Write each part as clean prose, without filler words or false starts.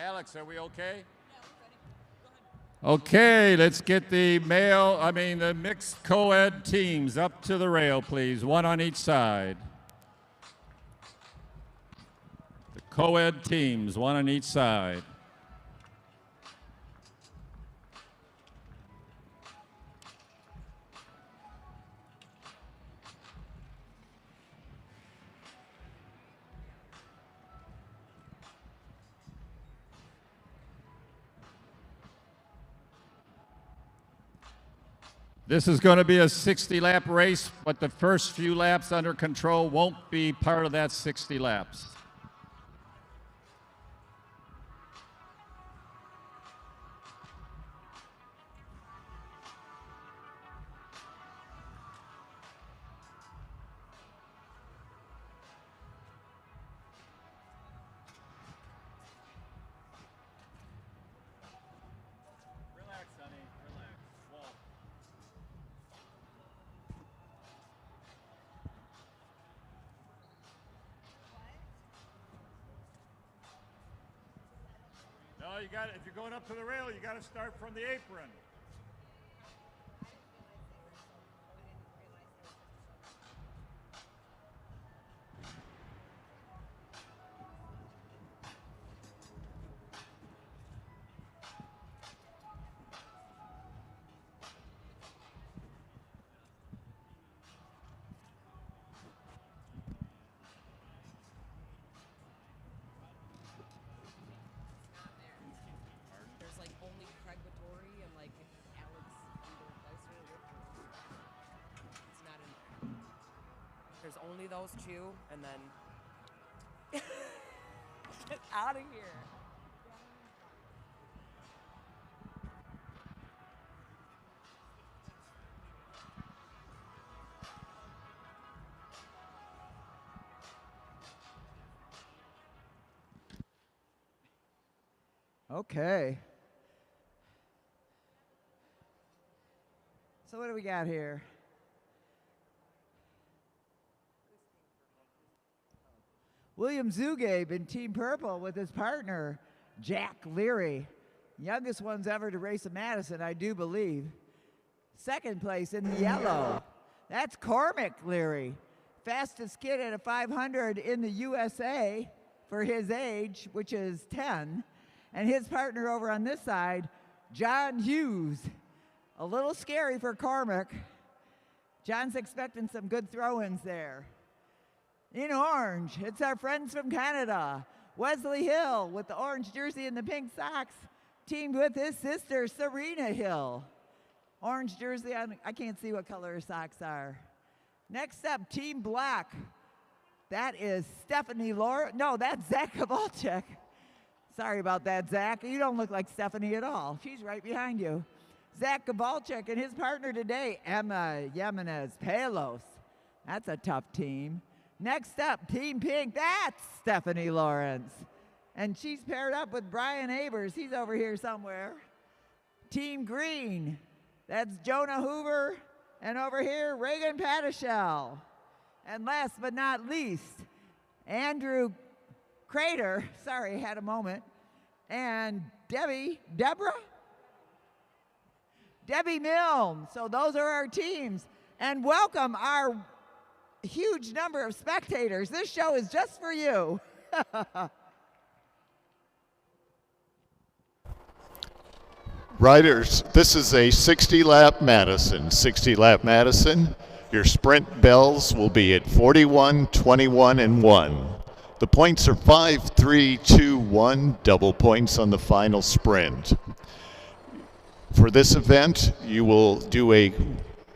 Alex, are we okay? Okay, let's get the the mixed co-ed teams up to the rail, please. One on each side. The co-ed teams, one on each side. This is going to be a 60-lap race, but the first few laps under control won't be part of that 60 laps. Relax, honey, relax. Walk. No, you got it. If you're going up to the rail, you got to start from the apron. There's only those two, and then get out of here. Okay. So what do we got here? William Zugabe in Team Purple with his partner, Jack Leary. Youngest ones ever to race at Madison, I do believe. Second place in the yellow. That's Cormac Leary. Fastest kid at a 500 in the USA for his age, which is 10. And his partner over on this side, John Hughes. A little scary for Cormac. John's expecting some good throw-ins there. In orange, it's our friends from Canada. Wesley Hill with the orange jersey and the pink socks, teamed with his sister, Serena Hill. Orange jersey, I can't see what color her socks are. Next up, Team Black. That is Stephanie Laura. No, that's Zach Kowalczyk. Sorry about that, Zach. You don't look like Stephanie at all. She's right behind you. Zach Kowalczyk and his partner today, Emma Jimenez Palos. That's a tough team. Next up, Team Pink, that's Stephanie Lawrence. And she's paired up with Brian Abers. He's over here somewhere. Team Green, that's Jonah Hoover. And over here, Reagan Padischel. And last but not least, Andrew Crater, sorry, had a moment. And Debbie Milne. So those are our teams. And welcome our huge number of spectators. This show is just for you. Riders, this is a 60-lap Madison. 60-lap Madison. Your sprint bells will be at 41, 21, and 1. The points are 5, 3, 2, 1, double points on the final sprint. For this event, you will do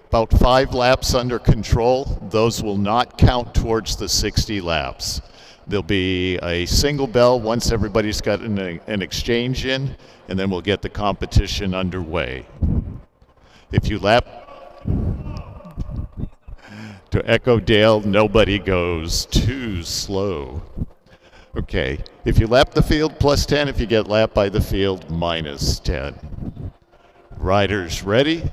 about 5 laps under control. Those will not count towards the 60 laps. There'll be a single bell once everybody's got an exchange in, and then we'll get the competition underway. If you lap to Echo Dale, nobody goes too slow. Okay, if you lap the field, plus 10. If you get lapped by the field, minus 10. Riders ready?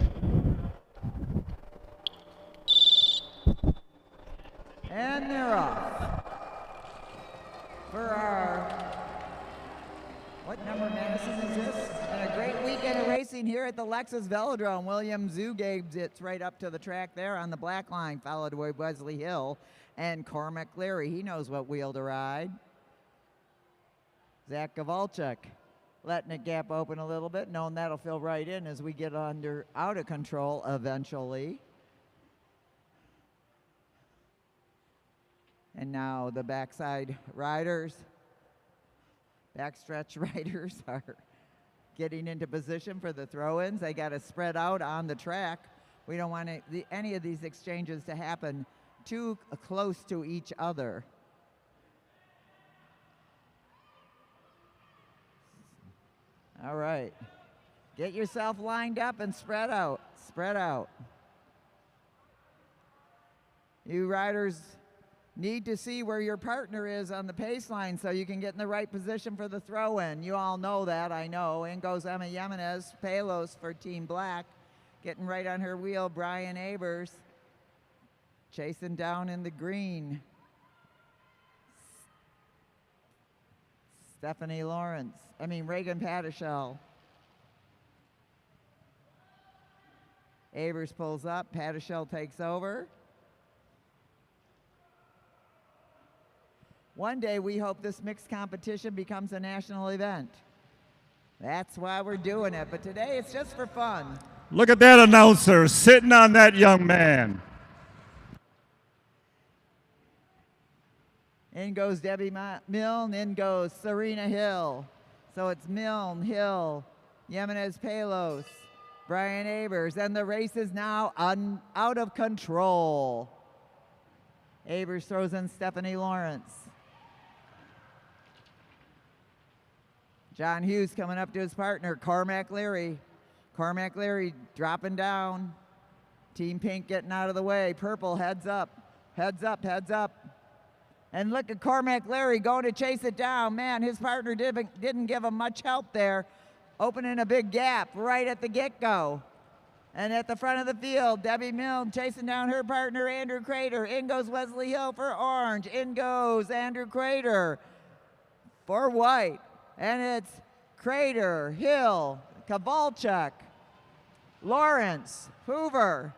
And they're off for our What number Madison is this? And a great weekend of racing here at the Lexus Velodrome. William Zugabe gets right up to the track there on the black line, followed by Wesley Hill and Cormac Leary. He knows what wheel to ride. Zach Kowalczyk letting it gap open a little bit, knowing that'll fill right in as we get out of control eventually. And now the backside riders, backstretch riders are getting into position for the throw-ins. They got to spread out on the track. We don't want any of these exchanges to happen too close to each other. All right. Get yourself lined up and spread out. Spread out. You riders need to see where your partner is on the pace line so you can get in the right position for the throw-in. You all know that, I know. In goes Emma Jimenez, Palos for Team Black. Getting right on her wheel, Brian Abers. Chasing down in the green. Reagan Padischel. Abers pulls up, Padischel takes over. One day we hope this mixed competition becomes a national event. That's why we're doing it, but today it's just for fun. Look at that announcer sitting on that young man. In goes Debbie Milne, in goes Serena Hill. So it's Milne, Hill, Jimenez Palos, Brian Abers, and the race is now out of control. Abers throws in Stephanie Lawrence. John Hughes coming up to his partner, Cormac Leary. Cormac Leary dropping down. Team Pink getting out of the way. Purple heads up, heads up, heads up. And look at Cormac Leary going to chase it down. Man, his partner didn't give him much help there, opening a big gap right at the get-go. And at the front of the field, Debbie Milne chasing down her partner, Andrew Crater. In goes Wesley Hill for orange. In goes Andrew Crater for white. And it's Crater, Hill, Kowalczyk, Lawrence, Hoover.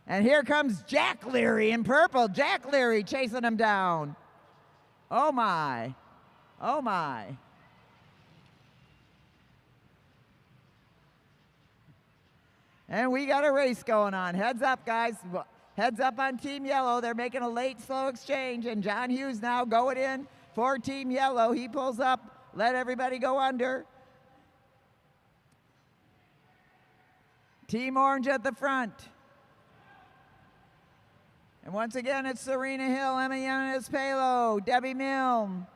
And here comes Jack Leary in purple. Jack Leary chasing him down. Oh my, oh my. And we got a race going on. Heads up, guys. Heads up on Team Yellow. They're making a late slow exchange, and John Hughes now going in for Team Yellow. He pulls up, let everybody go under. Team Orange at the front. And once again, it's Serena Hill, Emma Jimenez Palo, Debbie Milne.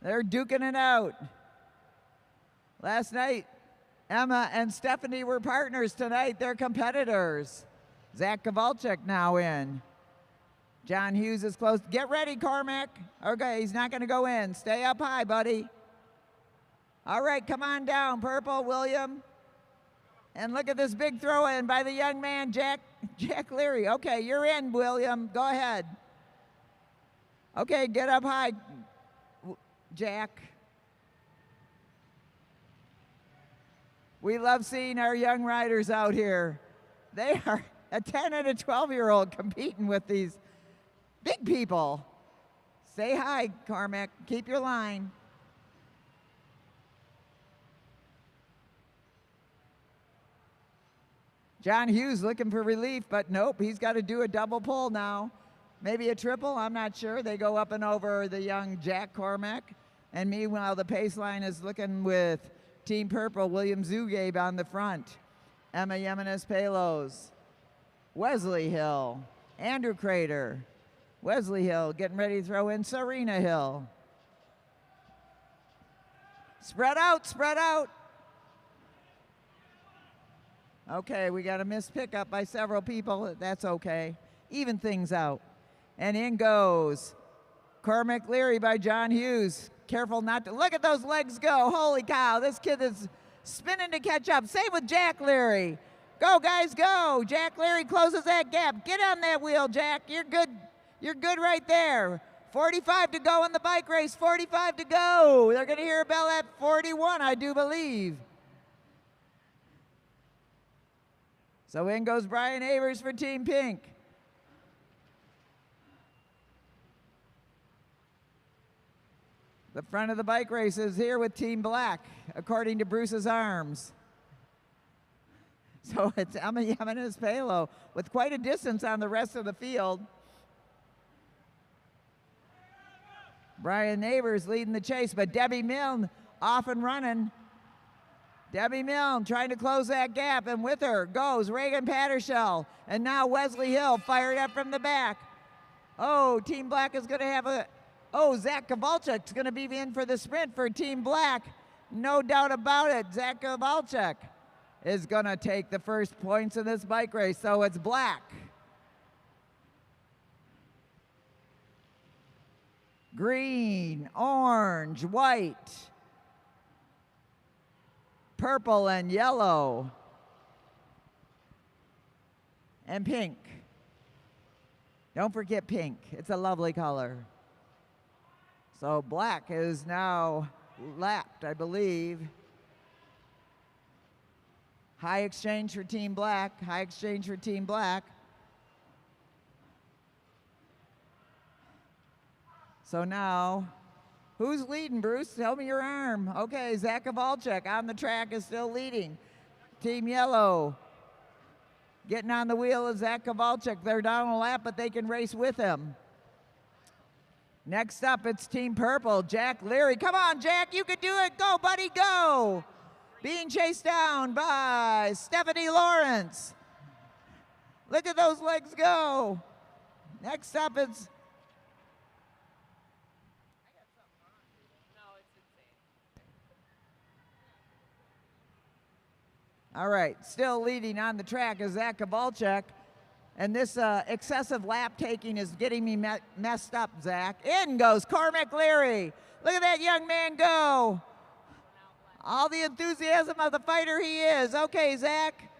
They're duking it out. Last night, Emma and Stephanie were partners. Tonight, they're competitors. Zach Kowalczyk now in. John Hughes is close. Get ready, Cormac. Okay, he's not going to go in. Stay up high, buddy. All right, come on down, Purple, William. And look at this big throw in by the young man, Jack Leary. Okay, you're in, William. Go ahead. Okay, get up high, Jack. We love seeing our young riders out here. They are a 10 and a 12-year-old competing with these big people. Say hi, Cormac. Keep your line. John Hughes looking for relief, but nope, he's got to do a double pull now. Maybe a triple, I'm not sure. They go up and over the young Jack Cormac. And meanwhile, the pace line is looking with Team Purple, William Zugabe on the front. Emma Jimenez Palos, Wesley Hill, Andrew Crater, Wesley Hill getting ready to throw in Serena Hill. Spread out, spread out. Okay, we got a missed pickup by several people. That's okay. Even things out. And in goes Cormac Leary by John Hughes. Careful not to, look at those legs go. Holy cow, this kid is spinning to catch up. Same with Jack Leary. Go, guys, go. Jack Leary closes that gap. Get on that wheel, Jack. You're good right there. 45 to go in the bike race. 45 to go. They're going to hear a bell at 41, I do believe. So in goes Brian Avers for Team Pink. The front of the bike race is here with Team Black, according to Bruce's arms. So it's Invitational Palo with quite a distance on the rest of the field. Brian Neighbors leading the chase, but Debbie Milne off and running. Debbie Milne trying to close that gap, and with her goes Reagan Pattershell. And now Wesley Hill fired up from the back. Oh, Team Black is going to have a... Oh, Zach Kowalczyk's going to be in for the sprint for Team Black. No doubt about it. Zach Kowalczyk is going to take the first points in this bike race, so it's Black. Green, orange, white, purple and yellow, and pink. Don't forget pink. It's a lovely color. So Black is now lapped, I believe. High exchange for Team Black. High exchange for Team Black. So now, who's leading, Bruce? Tell me your arm. Okay, Zach Kowalczyk on the track is still leading. Team Yellow getting on the wheel of Zach Kowalczyk. They're down a lap, but they can race with him. Next up, it's Team Purple, Jack Leary. Come on, Jack, you can do it. Go, buddy, go. Being chased down by Stephanie Lawrence. Look at those legs go. Next up, it's... All right, still leading on the track is Zach Kowalczyk. And this excessive lap taking is getting me messed up, Zach. In goes Cormac Leary. Look at that young man go. All the enthusiasm of the fighter he is. Okay, Zach.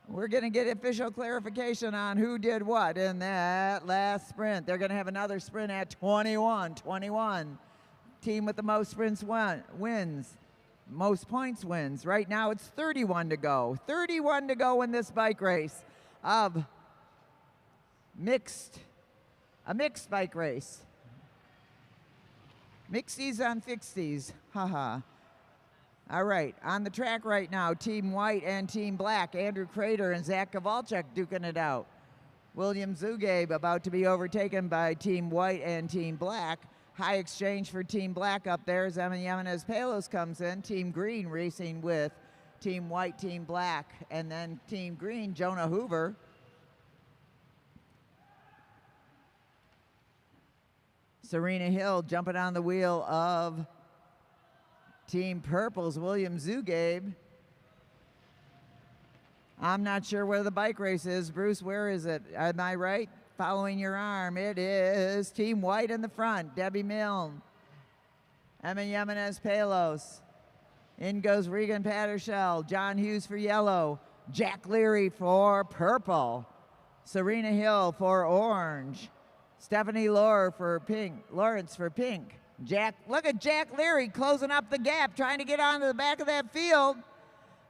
We're going to get official clarification on who did what in that last sprint. They're going to have another sprint at 21. Team with the most sprints wins. Most points wins. Right now it's 31 to go. 31 to go in this bike race of a mixed bike race. Mixies on fixies. Haha. All right, on the track right now, Team White and Team Black. Andrew Crater and Zach Kowalczyk duking it out. William Zugabe about to be overtaken by Team White and Team Black. High exchange for Team Black up there as Invitational Palos comes in. Team Green racing with Team White, Team Black, and then Team Green, Jonah Hoover. Serena Hill jumping on the wheel of Team Purple's William Zugabe. I'm not sure where the bike race is. Bruce, where is it? Am I right? Following your arm, it is Team White in the front. Debbie Milne. Emma Yemenez Palos. In goes Regan Pattershell. John Hughes for yellow. Jack Leary for purple. Serena Hill for orange. Stephanie Lawrence for pink. Look at Jack Leary closing up the gap, trying to get onto the back of that field.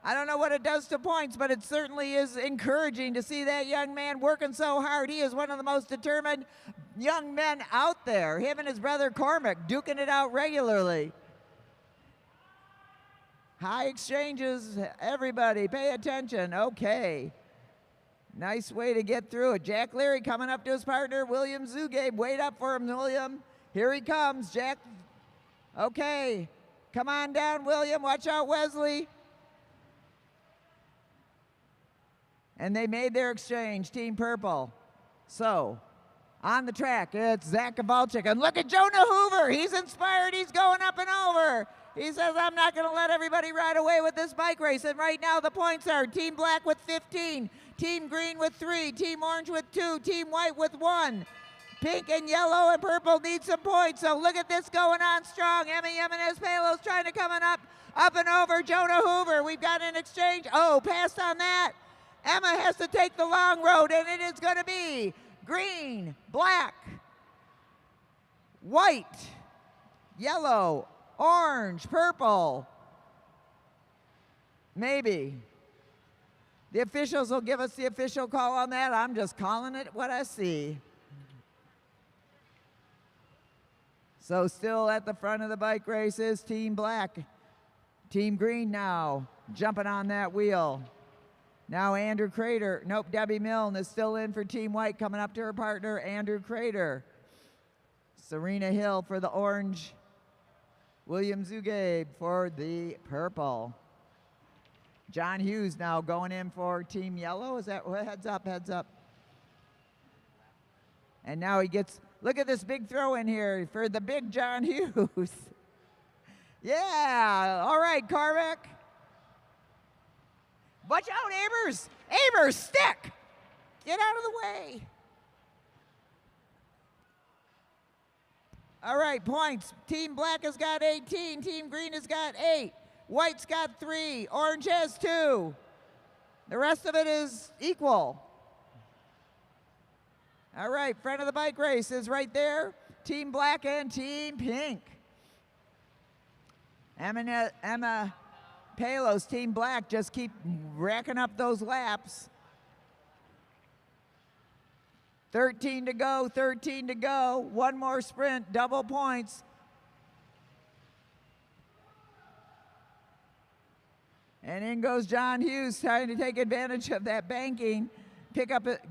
I don't know what it does to points, but it certainly is encouraging to see that young man working so hard. He is one of the most determined young men out there. Him and his brother Cormac duking it out regularly. High exchanges, everybody pay attention. Okay. Nice way to get through it. Jack Leary coming up to his partner, William Zugabe. Wait up for him, William. Here he comes, Jack. Okay. Come on down, William. Watch out, Wesley. And they made their exchange, Team Purple. So, on the track, it's Zach Kowalczyk. And look at Jonah Hoover. He's inspired. He's going up and over. He says, I'm not going to let everybody ride away with this bike race. And right now the points are Team Black with 15, Team Green with 3, Team Orange with 2, Team White with 1. Pink and yellow and purple need some points. So look at this going on strong. Emma Yemenez Palos trying to come up and over Jonah Hoover. We've got an exchange. Oh, passed on that. Emma has to take the long road, and it is going to be green, black, white, yellow, orange, purple. Maybe. The officials will give us the official call on that. I'm just calling it what I see. So still at the front of the bike race is Team Black. Team Green now jumping on that wheel. Now Andrew Crater, nope, Debbie Milne is still in for Team White, coming up to her partner, Andrew Crater. Serena Hill for the orange. William Zugabe for the purple. John Hughes now going in for Team Yellow. Is that, heads up, heads up. And now he gets, look at this big throw in here for the big John Hughes. Yeah, all right, Carmack. Watch out, Abers. Abers, stick. Get out of the way. All right, points. Team Black has got 18. Team Green has got 8. White's got 3. Orange has 2. The rest of it is equal. All right, front of the bike race is right there. Team Black and Team Pink. Emma Palos, Team Black, just keep racking up those laps. 13 to go, 13 to go. One more sprint, double points. And in goes John Hughes, trying to take advantage of that banking,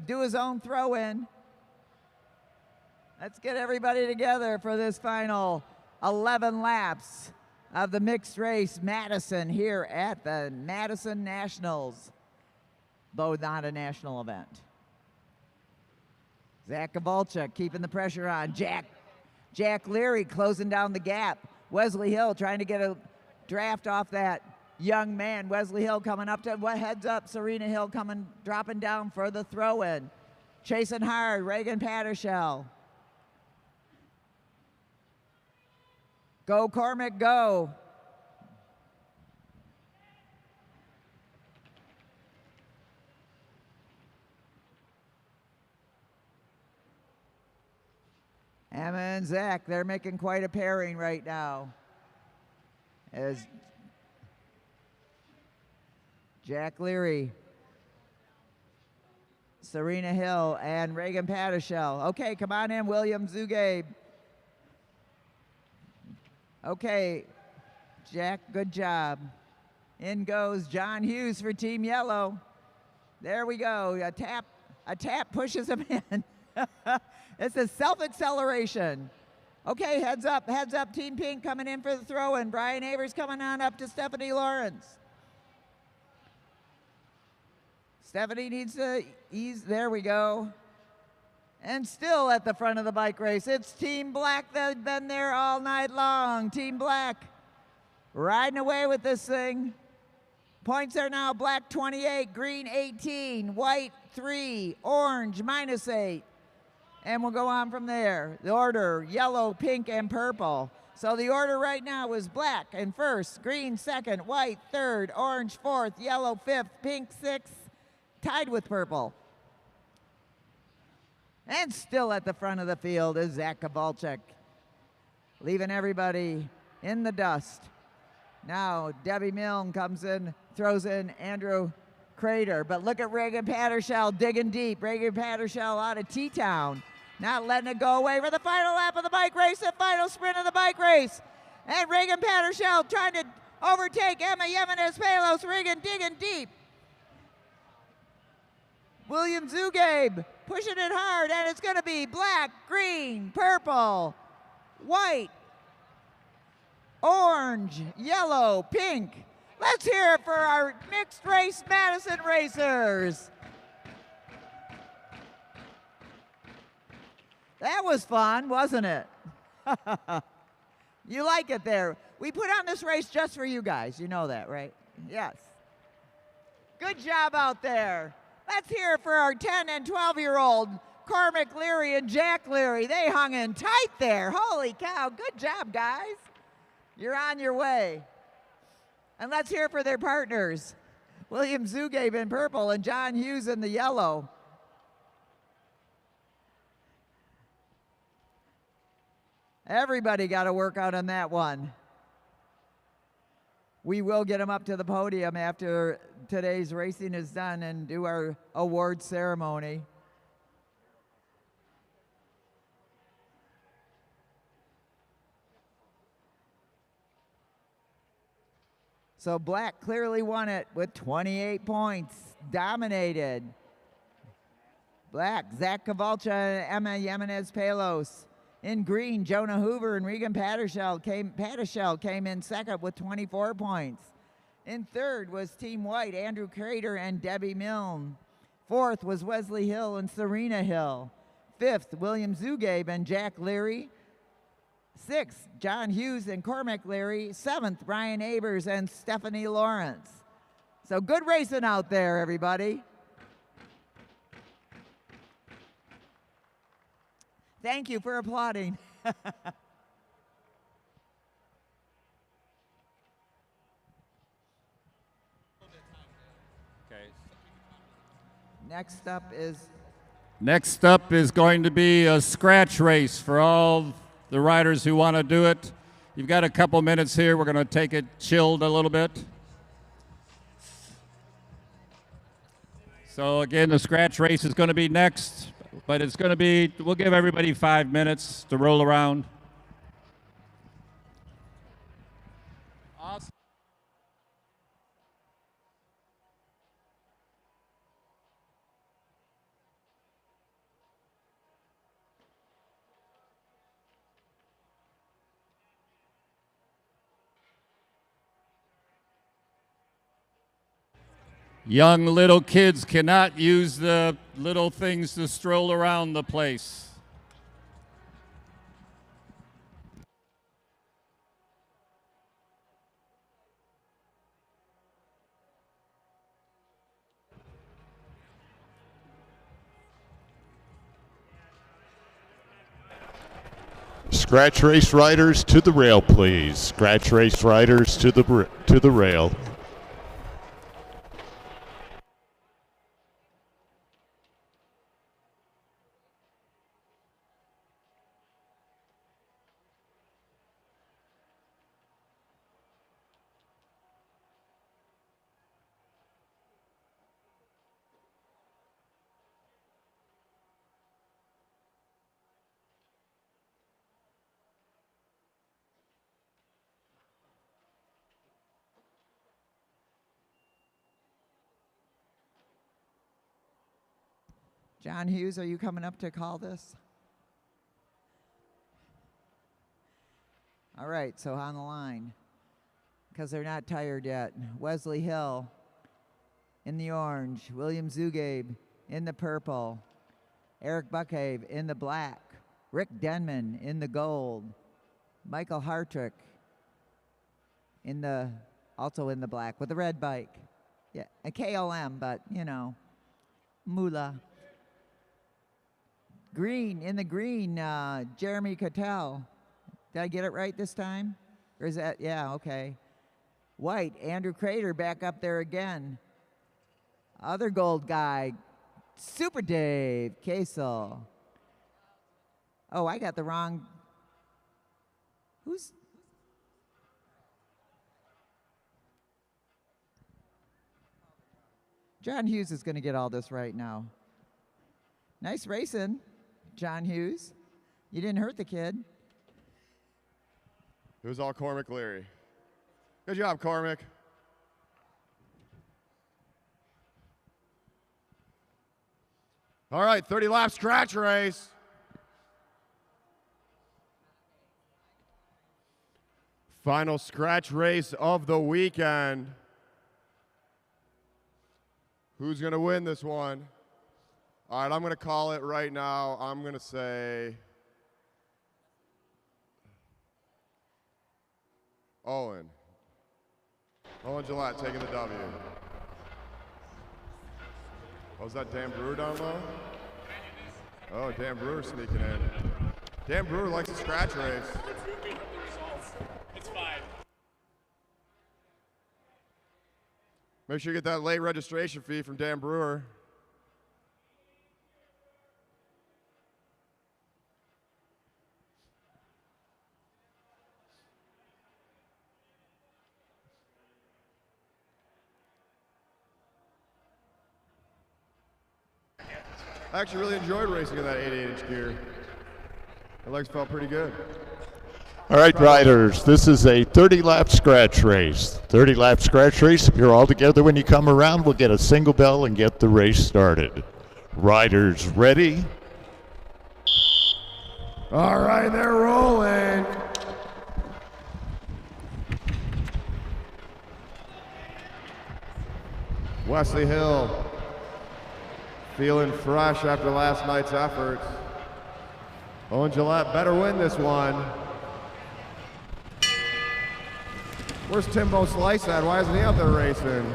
do his own throw in. Let's get everybody together for this final 11 laps of the mixed race Madison here at the Madison Nationals, though not a national event. Zach Kowalczyk keeping the pressure on. Jack Leary closing down the gap. Wesley Hill trying to get a draft off that young man. Wesley Hill coming up to heads up. Serena Hill dropping down for the throw in. Chasing hard, Reagan Pattershell. Go Cormac, go. Emma and Zach, they're making quite a pairing right now. As Jack Leary, Serena Hill, and Reagan Pattershell. Okay, come on in, William Zugabe. Okay, Jack, good job. In goes John Hughes for Team Yellow. There we go. A tap pushes him in. It's a self-acceleration. Okay, heads up, Team Pink coming in for the throw-in. Brian Avers coming on up to Stephanie Lawrence. Stephanie needs to ease, there we go. And still at the front of the bike race, it's Team Black that's been there all night long. Team Black riding away with this thing. Points are now Black 28, Green 18, White 3, Orange -8. And we'll go on from there. The order, yellow, pink, and purple. So the order right now is Black in first, Green second, White third, Orange fourth, Yellow fifth, Pink sixth, tied with purple. And still at the front of the field is Zach Kowalczyk, leaving everybody in the dust. Now Debbie Milne comes in, throws in Andrew Crater. But look at Reagan Pattershell digging deep. Reagan Pattershell out of T-Town. Not letting it go away for the final lap of the bike race, the final sprint of the bike race. And Reagan Pattershell trying to overtake Emma Yemenes Palos. Reagan digging deep. William Zugabe pushing it hard, and it's going to be black, green, purple, white, orange, yellow, pink. Let's hear it for our mixed race Madison racers. That was fun, wasn't it? You like it there. We put on this race just for you guys. You know that, right? Yes. Good job out there. Let's hear it for our 10 and 12-year-old Cormac Leary and Jack Leary. They hung in tight there. Holy cow. Good job, guys. You're on your way. And let's hear it for their partners. William Zugabe in purple and John Hughes in the yellow. Everybody got to work out on that one. We will get them up to the podium after today's racing is done and do our award ceremony. So Black clearly won it with 28 points, dominated. Black, Zach Cavalcha and Emma Jimenez Palos. In green, Jonah Hoover and Regan Pattershell came in second with 24 points. In third was Team White, Andrew Crater and Debbie Milne. Fourth was Wesley Hill and Serena Hill. Fifth, William Zugabe and Jack Leary. Sixth, John Hughes and Cormac Leary. Seventh, Brian Abers and Stephanie Lawrence. So good racing out there, everybody. Thank you for applauding. Next up is going to be a scratch race for all the riders who want to do it. You've got a couple minutes here. We're going to take it chilled a little bit. So again, the scratch race is going to be next, but it's going to be, we'll give everybody 5 minutes to roll around. Awesome. Young little kids cannot use the little things to stroll around the place. Scratch race riders to the rail, please. Scratch race riders to the rail. John Hughes, are you coming up to call this? All right, so on the line, because they're not tired yet. Wesley Hill in the orange, William Zugabe in the purple, Eric Buckhave in the black, Rick Denman in the gold, Michael Hartrick also in the black with the red bike. Yeah, a KLM, but you know, moolah. Green, in the green, Jeremy Cattell. Did I get it right this time? Or is that, yeah, okay. White, Andrew Crater back up there again. Other gold guy, Super Dave Kasel. Oh, I got the wrong, who's? John Hughes is gonna get all this right now. Nice racing, John Hughes. You didn't hurt the kid. It was all Cormac Leary. Good job, Cormac. All right, 30 lap scratch race. Final scratch race of the weekend. Who's going to win this one? All right, I'm going to call it right now. I'm going to say Owen. Owen Gillette taking the W. Oh, is that Dan Brewer down low? Oh, Dan Brewer sneaking in. Dan Brewer likes a scratch race. It's fine. Make sure you get that late registration fee from Dan Brewer. I actually really enjoyed racing in that 88-inch gear. My legs felt pretty good. All right, riders, this is a 30-lap scratch race. 30-lap scratch race. If you're all together when you come around, we'll get a single bell and get the race started. Riders ready? All right, they're rolling. Wesley Hill, feeling fresh after last night's efforts. Owen Gillette better win this one. Where's Timbo Slice at? Why isn't he out there racing?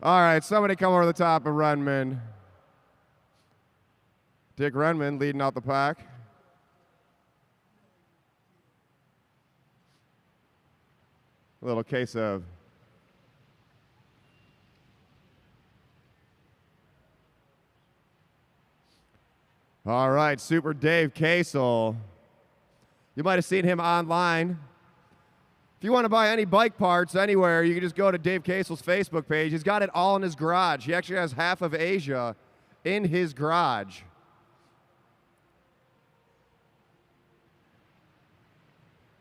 All right, somebody come over the top of Renman. Dick Renman leading out the pack. A little case of all right, Super Dave Kasel. You might have seen him online. If you want to buy any bike parts anywhere, you can just go to Dave Kasel's Facebook page. He's got it all in his garage. He actually has half of Asia in his garage.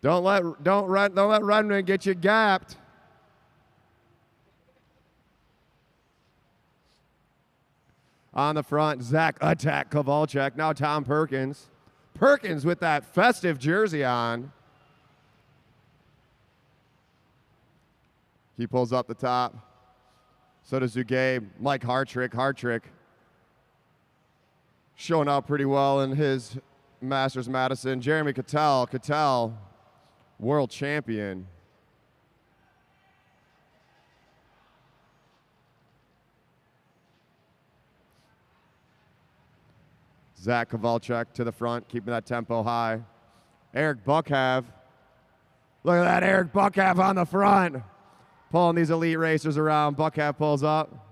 Don't let Renman get you gapped. On the front, Zach Attack Kowalczyk. Now Tom Perkins. Perkins with that festive jersey on. He pulls up the top. So does Zugabe. Mike Hartrick. Showing out pretty well in his Masters Madison. Jeremy Cattell, world champion. Zach Kowalczyk to the front, keeping that tempo high. Eric Buckhav. Look at that Eric Buckhav on the front. Pulling these elite racers around. Buckhav pulls up.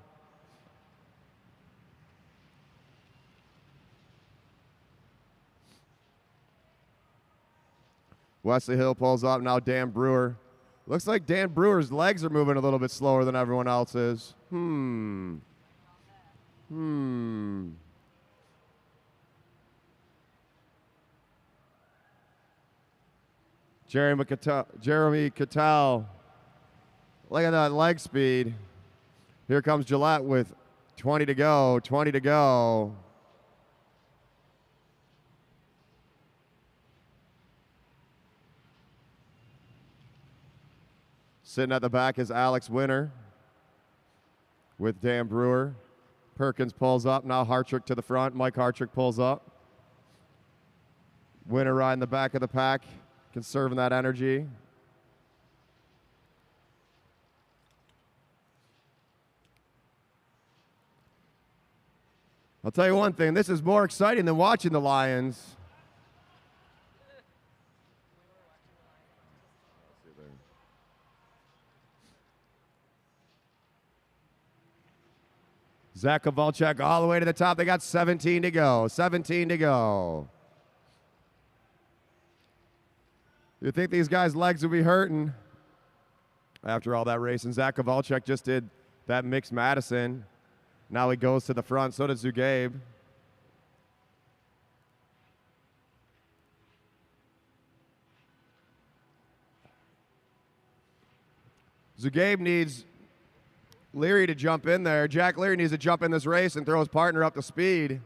Wesley Hill pulls up. Now Dan Brewer. Looks like Dan Brewer's legs are moving a little bit slower than everyone else's. Jeremy Cattell. Look at that leg speed. Here comes Gillette with 20 to go. Sitting at the back is Alex Winter with Dan Brewer. Perkins pulls up. Now Hartrick to the front. Mike Hartrick pulls up. Winter riding the back of the pack, conserving that energy. I'll tell you one thing, this is more exciting than watching the Lions. Zach Kowalczyk all the way to the top. They got 17 to go. You think these guys' legs will be hurting after all that racing? Zach Kowalczyk just did that mixed Madison. Now he goes to the front. So does Zugabe. Zugabe needs Leary to jump in there. Jack Leary needs to jump in this race and throw his partner up to speed.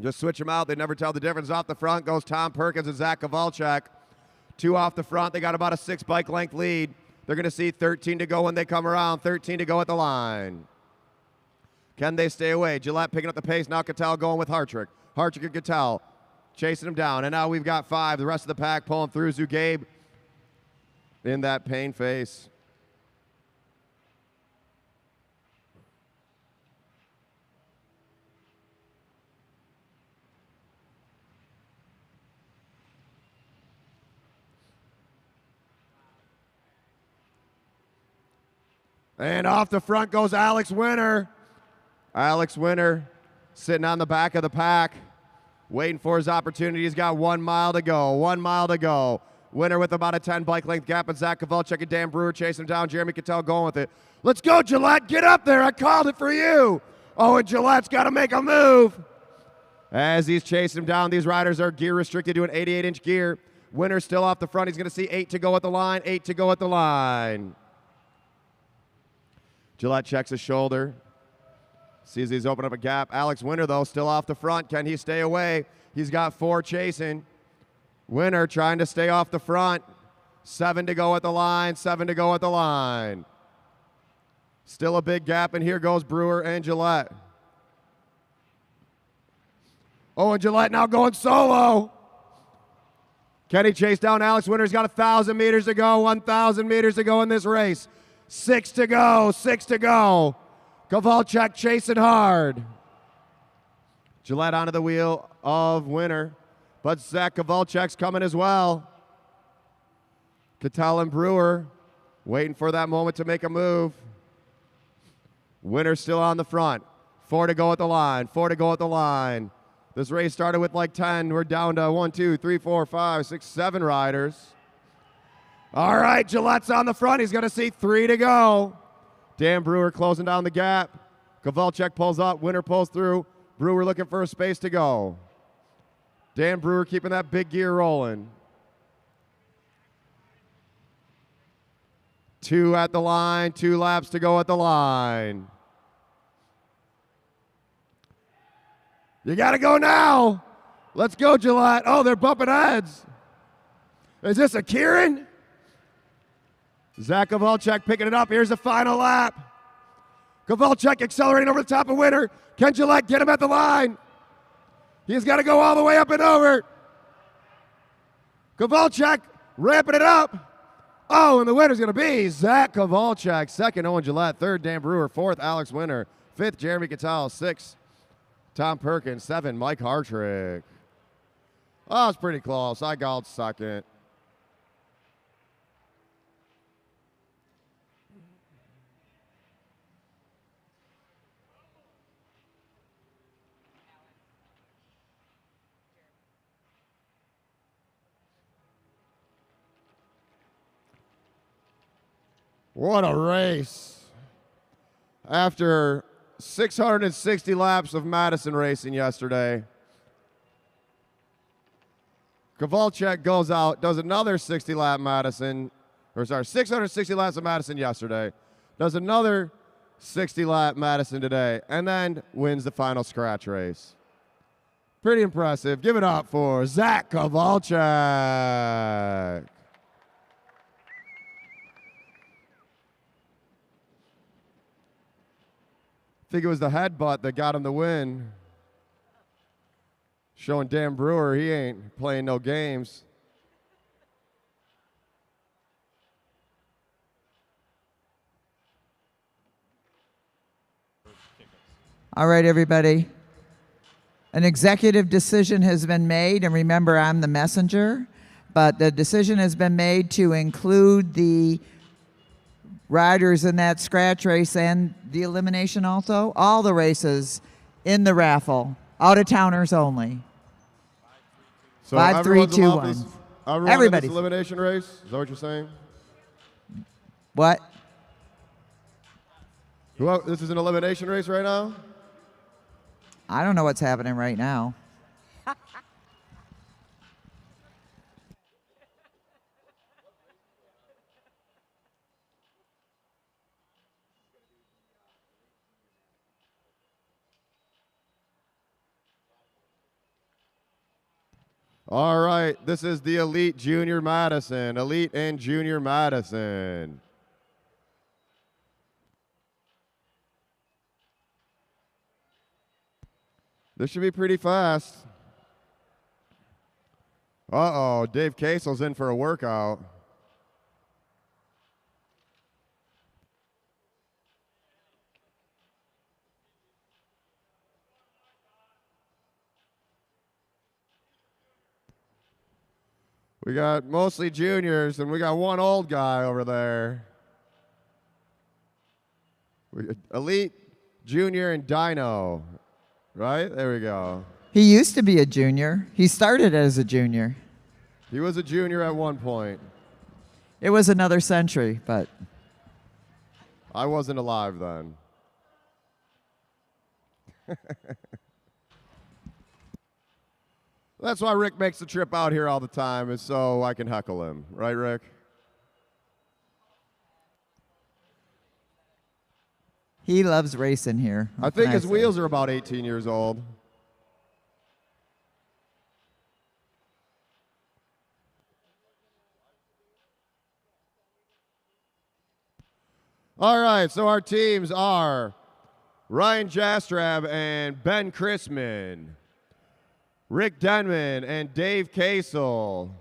Just switch them out. They never tell the difference. Off the front goes Tom Perkins and Zach Kowalczyk. 2 off the front. They got about a 6 bike length lead. They're going to see 13 to go when they come around. 13 to go at the line. Can they stay away? Gillette picking up the pace. Now Cattell going with Hartrick. Hartrick and Cattell chasing him down. And now we've got 5. The rest of the pack pulling through. Zugabe in that pain face. And off the front goes Alex Winter. Alex Winter sitting on the back of the pack, waiting for his opportunity. He's got 1 mile to go. 1 mile to go. Winner with about a 10 bike length gap, and Zach Kowalczyk and Dan Brewer chasing him down. Jeremy Cattell going with it. Let's go, Gillette. Get up there. I called it for you. Oh, and Gillette's got to make a move. As he's chasing him down, these riders are gear restricted to an 88-inch gear. Winner's still off the front. He's going to see 8 to go at the line. 8 to go at the line. Gillette checks his shoulder. Sees he's opened up a gap. Alex Winter, though, still off the front. Can he stay away? He's got 4 chasing. Winter trying to stay off the front. 7 to go at the line. 7 to go at the line. Still a big gap, and here goes Brewer and Gillette. Oh, and Gillette now going solo. Can he chase down Alex Winter? He's got 1,000 meters to go. 1,000 meters to go in this race. 6 to go. 6 to go. Kowalczyk chasing hard. Gillette onto the wheel of Winter, but Zach Kowalczyk's coming as well. Cattell and Brewer waiting for that moment to make a move. Winter still on the front. 4 to go at the line. 4 to go at the line. This race started with like 10. We're down to 1, 2, 3, 4, 5, 6, 7 riders. All right, Gillette's on the front. He's going to see 3 to go. Dan Brewer closing down the gap. Kowalczyk pulls up. Winter pulls through. Brewer looking for a space to go. Dan Brewer keeping that big gear rolling. 2 at the line. 2 laps to go at the line. You got to go now. Let's go, Gillette. Oh, they're bumping heads. Is this a Kieran? Zach Kowalczyk picking it up. Here's the final lap. Kowalczyk accelerating over the top of Winter. Can Gillette get him at the line? He's got to go all the way up and over. Kowalczyk ramping it up. Oh, and the winner's going to be Zach Kowalczyk. 2nd, Owen Gillette. 3rd, Dan Brewer. 4th, Alex Winter. 5th, Jeremy Cattell. 6th, Tom Perkins. 7, Mike Hartrick. Oh, it's pretty close. I got 2nd. What a race. After 660 laps of Madison racing yesterday, Kowalczyk goes out, does another 660 laps of Madison yesterday, does another 60-lap Madison today, and then wins the final scratch race. Pretty impressive. Give it up for Zach Kowalczyk. I think it was the headbutt that got him the win. Showing Dan Brewer he ain't playing no games. All right, everybody. An executive decision has been made, and remember, I'm the messenger, but the decision has been made to include the riders in that scratch race and the elimination also, all the races in the raffle, out-of-towners only. So 5, 3, 2, 1. Everybody's in this elimination race? Is that what you're saying? What? This is an elimination race right now? I don't know what's happening right now. All right, this is the Elite Junior Madison. Elite and Junior Madison. This should be pretty fast. Uh-oh, Dave Kasel's in for a workout. We got mostly juniors, and we got one old guy over there. Elite, Junior, and Dino. Right? There we go. He used to be a junior. He started as a junior. He was a junior at one point. It was another century, but I wasn't alive then. That's why Rick makes the trip out here all the time, is so I can heckle him. Right, Rick? he loves racing here. I think his wheels are about 18 years old. All right, so our teams are Ryan Jastrab and Ben Chrisman, Rick Denman and Dave Kasel,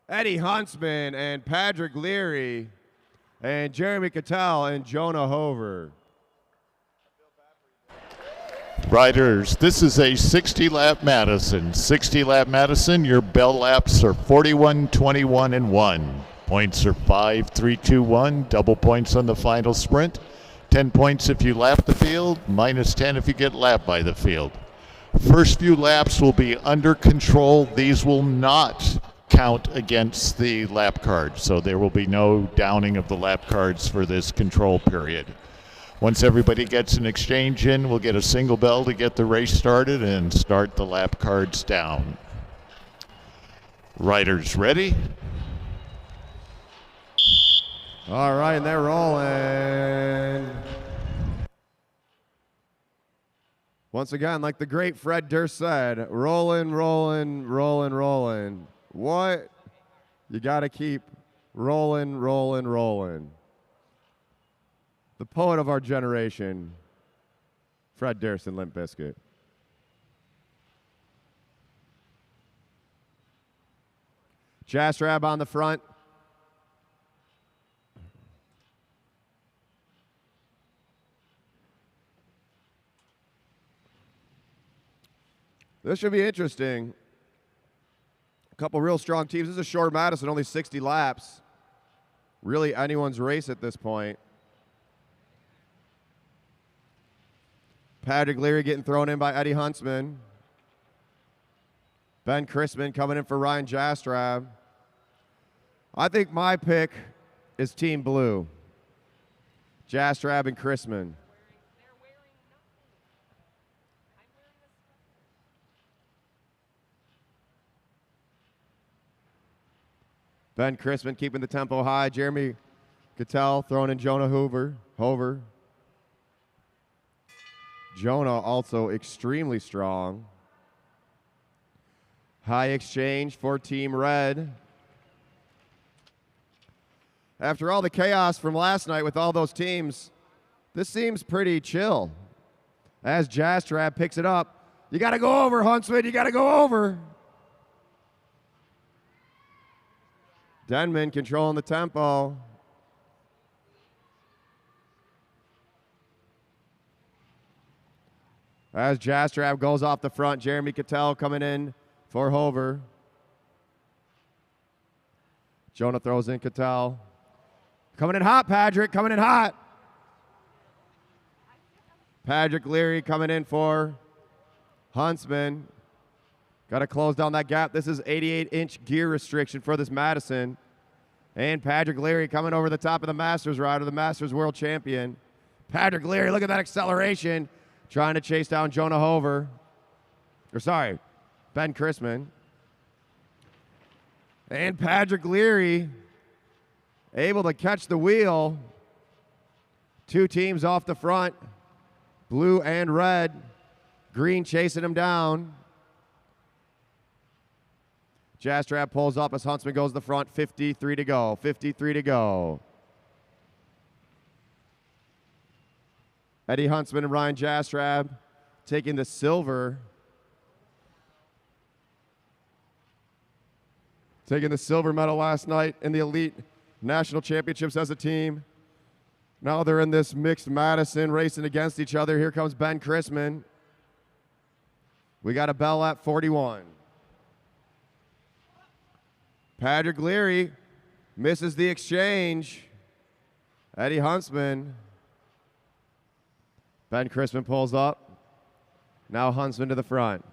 Eddie Huntsman and Patrick Leary, and Jeremy Cattell and Jonah Hover. Riders, this is a 60-lap Madison. 60-lap Madison, your bell laps are 41, 21, and 1. Points are 5, 3, 2, 1. Double points on the final sprint. 10 points if you lap the field, minus 10 if you get lapped by the field. First few laps will be under control. These will not count against the lap card, so there will be no downing of the lap cards for this control period. Once everybody gets an exchange in, we'll get a single bell to get the race started and start the lap cards down. Riders ready? All right, and they're rolling. Once again, like the great Fred Durst said, rolling, rolling, rolling, rolling. What? You got to keep rolling, rolling, rolling. The poet of our generation, Fred Durst and Limp Bizkit. Jastrab on the front. This should be interesting. A couple real strong teams. This is a short Madison, only 60 laps. Really anyone's race at this point. Patrick Leary getting thrown in by Eddie Huntsman. Ben Chrisman coming in for Ryan Jastrab. I think my pick is Team Blue. Jastrab and Chrisman. Ben Chrisman keeping the tempo high. Jeremy Cattell throwing in Jonah Hover. Jonah also extremely strong. High exchange for Team Red. After all the chaos from last night with all those teams, this seems pretty chill. As Jastrab picks it up. You got to go over, Huntsman. You got to go over. Denman controlling the tempo. As Jastrab goes off the front, Jeremy Cattell coming in for Hover. Jonah throws in Cattell. Coming in hot, Patrick, coming in hot. Patrick Leary coming in for Huntsman. Got to close down that gap. This is 88-inch gear restriction for this Madison. And Patrick Leary coming over the top of the Masters rider, the Masters world champion. Patrick Leary, look at that acceleration. Trying to chase down Jonah Hover. Ben Chrisman. And Patrick Leary able to catch the wheel. Two teams off the front. Blue and red. Green chasing him down. Jastrab pulls up as Huntsman goes to the front. 53 to go. 53 to go. Eddie Huntsman and Ryan Jastrab taking the silver. Taking the silver medal last night in the Elite National Championships as a team. Now they're in this mixed Madison racing against each other. Here comes Ben Chrisman. We got a bell at 41. Patrick Leary misses the exchange. Eddie Huntsman Ben Crispin pulls up. Now Huntsman to the front.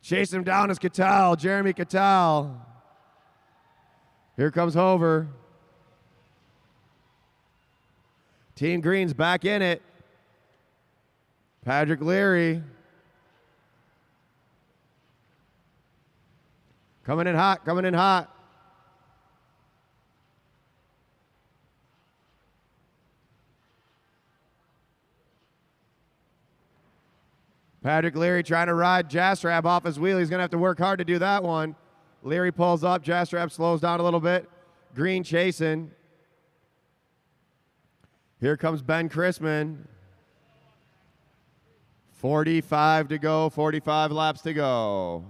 Chase him down is Cattell, Jeremy Cattell. Here comes Hover. Team Green's back in it. Patrick Leary. Coming in hot, coming in hot. Patrick Leary trying to ride Jastrab off his wheel. He's going to have to work hard to do that one. Leary pulls up. Jastrab slows down a little bit. Green chasing. Here comes Ben Crispin. 45 to go, 45 laps to go.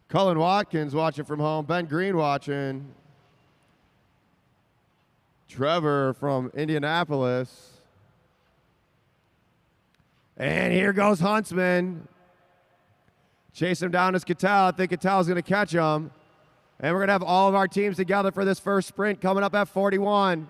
Cullen Watkins watching from home. Ben Green watching. Trevor from Indianapolis. And here goes Huntsman. Chase him down as Cattell. I think Cattell's going to catch him. And we're going to have all of our teams together for this first sprint coming up at 41.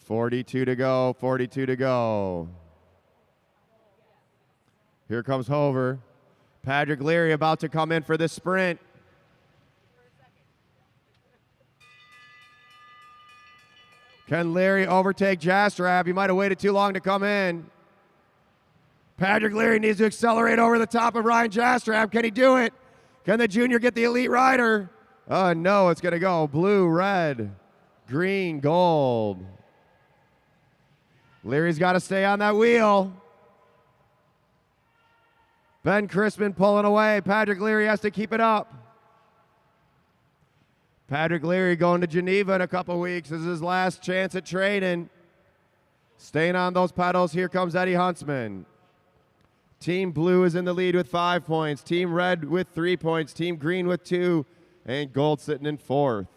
.42 to go, 42 to go. Here comes Hover. Patrick Leary about to come in for this sprint. Can Leary overtake Jastrab? He might have waited too long to come in. Patrick Leary needs to accelerate over the top of Ryan Jastrab. Can he do it? Can the junior get the elite rider? Oh, no, it's going to go blue, red, green, gold. Leary's got to stay on that wheel. Ben Crispin pulling away. Patrick Leary has to keep it up. Patrick Leary going to Geneva in a couple weeks. This is his last chance at training. Staying on those pedals. Here comes Eddie Huntsman. Team Blue is in the lead with 5 points. Team Red with 3 points. Team Green with 2. And Gold sitting in 4th.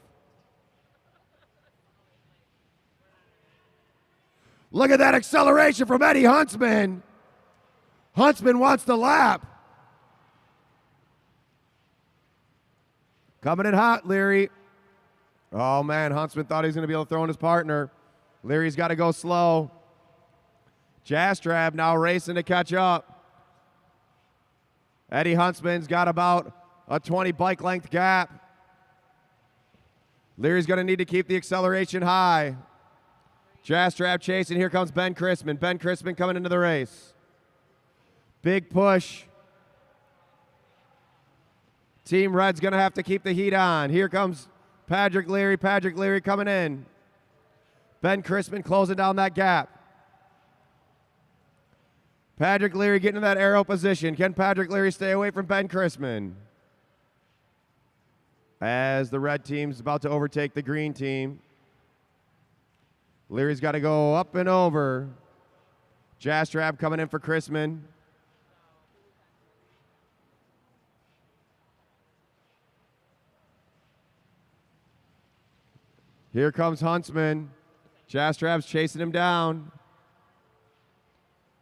Look at that acceleration from Eddie Huntsman. Huntsman wants the lap. Coming in hot, Leary. Oh, man, Huntsman thought he was going to be able to throw in his partner. Leary's got to go slow. Jastrab now racing to catch up. Eddie Huntsman's got about a 20 bike length gap. Leary's going to need to keep the acceleration high. Jastrab chasing. Here comes Ben Crispin. Ben Crispin coming into the race. Big push. Team Red's going to have to keep the heat on. Here comes Patrick Leary. Patrick Leary coming in. Ben Crispin closing down that gap. Patrick Leary getting in that arrow position. Can Patrick Leary stay away from Ben Crispin? As the red team's about to overtake the green team. Leary's got to go up and over. Jastrab coming in for Crispin. Here comes Huntsman. Jastrab's chasing him down.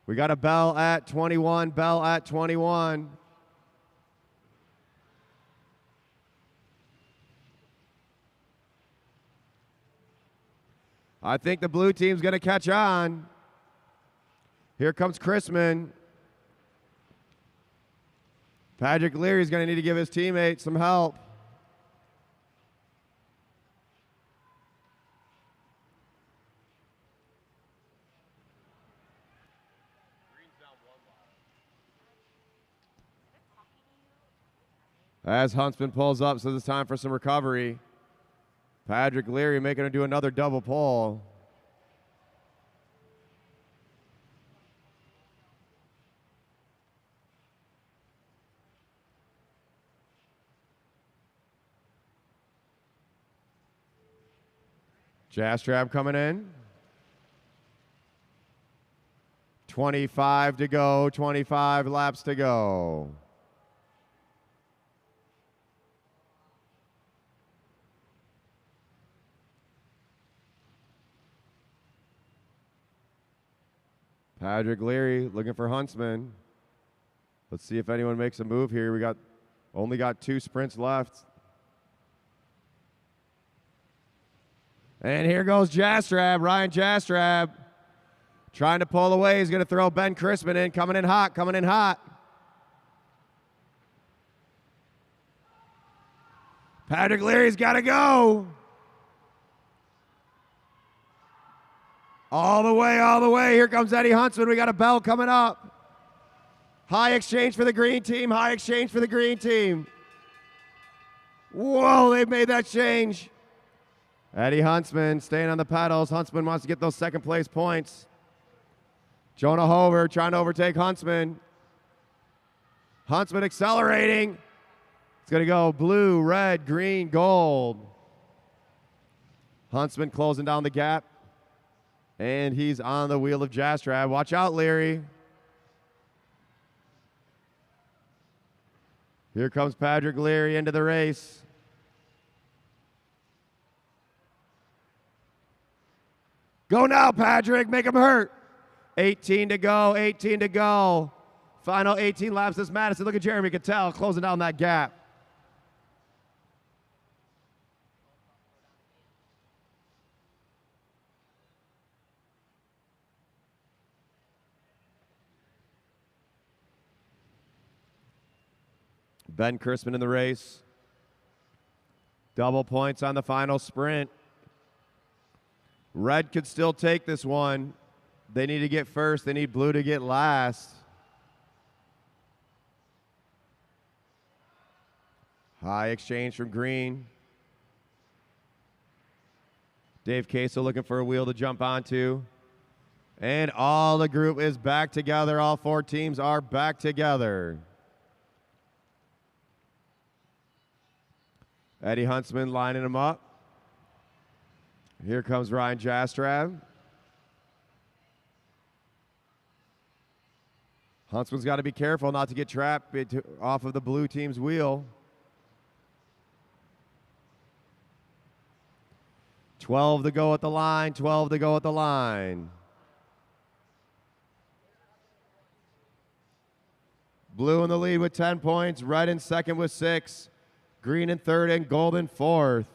We got a bell at 21, bell at 21. I think the blue team's going to catch on. Here comes Crispin. Patrick Leary's going to need to give his teammate some help. As Huntsman pulls up, says it's time for some recovery. Patrick Leary making him do another double pull. Jastrab coming in. 25 to go, 25 laps to go. Patrick Leary looking for Huntsman. Let's see if anyone makes a move here. We only got 2 sprints left. And here goes Jastrab, Ryan Jastrab. Trying to pull away. He's going to throw Ben Crispin in. Coming in hot, coming in hot. Patrick Leary's got to go. All the way, all the way. Here comes Eddie Huntsman. We got a bell coming up. High exchange for the green team. High exchange for the green team. Whoa, they've made that change. Eddie Huntsman staying on the pedals. Huntsman wants to get those second place points. Jonah Hover trying to overtake Huntsman. Huntsman accelerating. It's going to go blue, red, green, gold. Huntsman closing down the gap. And he's on the wheel of Jastrab. Watch out, Leary. Here comes Patrick Leary into the race. Go now, Patrick. Make him hurt. 18 to go, 18 to go. Final 18 laps this Madison. Look at Jeremy Cattell closing down that gap. Ben Crispin in the race. Double points on the final sprint. Red could still take this one. They need to get first. They need blue to get last. High exchange from green. Dave Queso looking for a wheel to jump onto. And all the group is back together. All 4 teams are back together. Eddie Huntsman lining them up. Here comes Ryan Jastrab. Huntsman's got to be careful not to get trapped off of the blue team's wheel. 12 to go at the line, 12 to go at the line. Blue in the lead with 10 points, red in second with 6. Green in third and gold in fourth.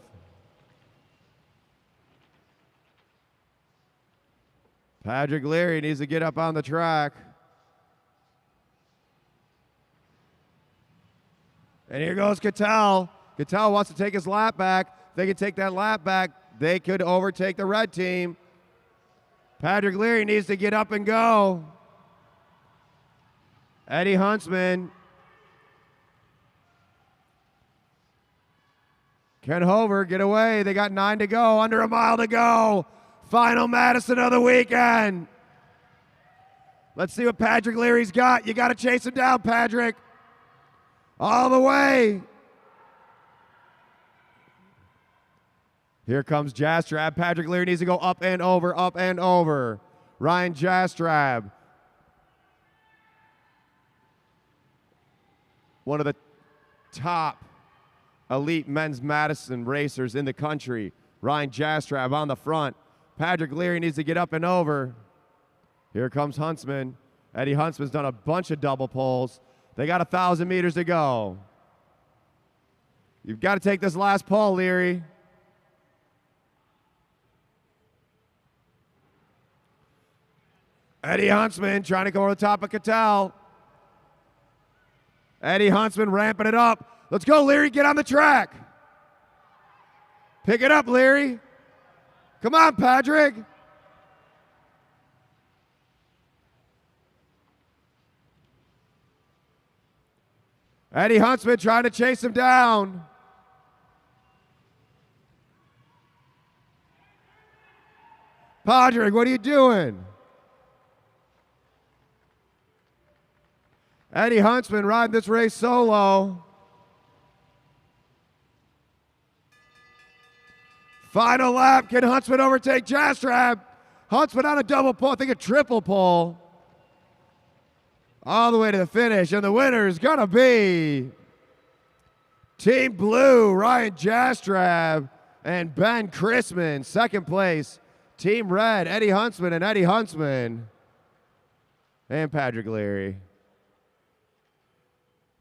Patrick Leary needs to get up on the track. And here goes Cattell. Cattell wants to take his lap back. They can take that lap back. They could overtake the red team. Patrick Leary needs to get up and go. Eddie Huntsman. Ken Hover, get away. They got 9 to go, under a mile to go. Final Madison of the weekend. Let's see what Patrick Leary's got. You got to chase him down, Patrick. All the way. Here comes Jastrab. Patrick Leary needs to go up and over, up and over. Ryan Jastrab. One of the top elite men's Madison racers in the country. Ryan Jastrab on the front. Patrick Leary needs to get up and over. Here comes Huntsman. Eddie Huntsman's done a bunch of double pulls. They got 1,000 meters to go. You've got to take this last pull, Leary. Eddie Huntsman trying to go over the top of Cattell. Eddie Huntsman ramping it up. Let's go, Leary. Get on the track. Pick it up, Leary. Come on, Patrick. Eddie Huntsman trying to chase him down. Patrick, what are you doing? Eddie Huntsman riding this race solo. Final lap. Can Huntsman overtake Jastrab? Huntsman on a double pull, I think a triple pull. All the way to the finish, and the winner is going to be Team Blue, Ryan Jastrab and Ben Crispin. Second place, Team Red, Eddie Huntsman and Eddie Huntsman. and Patrick Leary.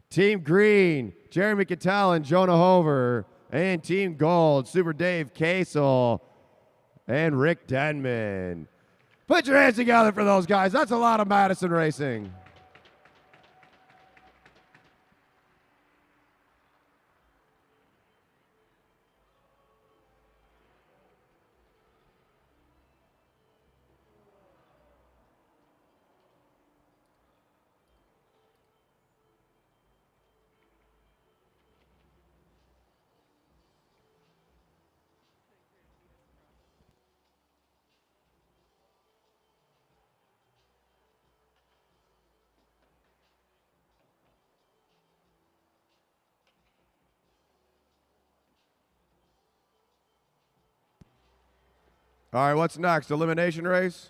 Team Green, Jeremy Cattell and Jonah Hover. And Team Gold, Super Dave Kasel and Rick Denman. Put your hands together for those guys. That's a lot of Madison racing. All right, what's next? Elimination race?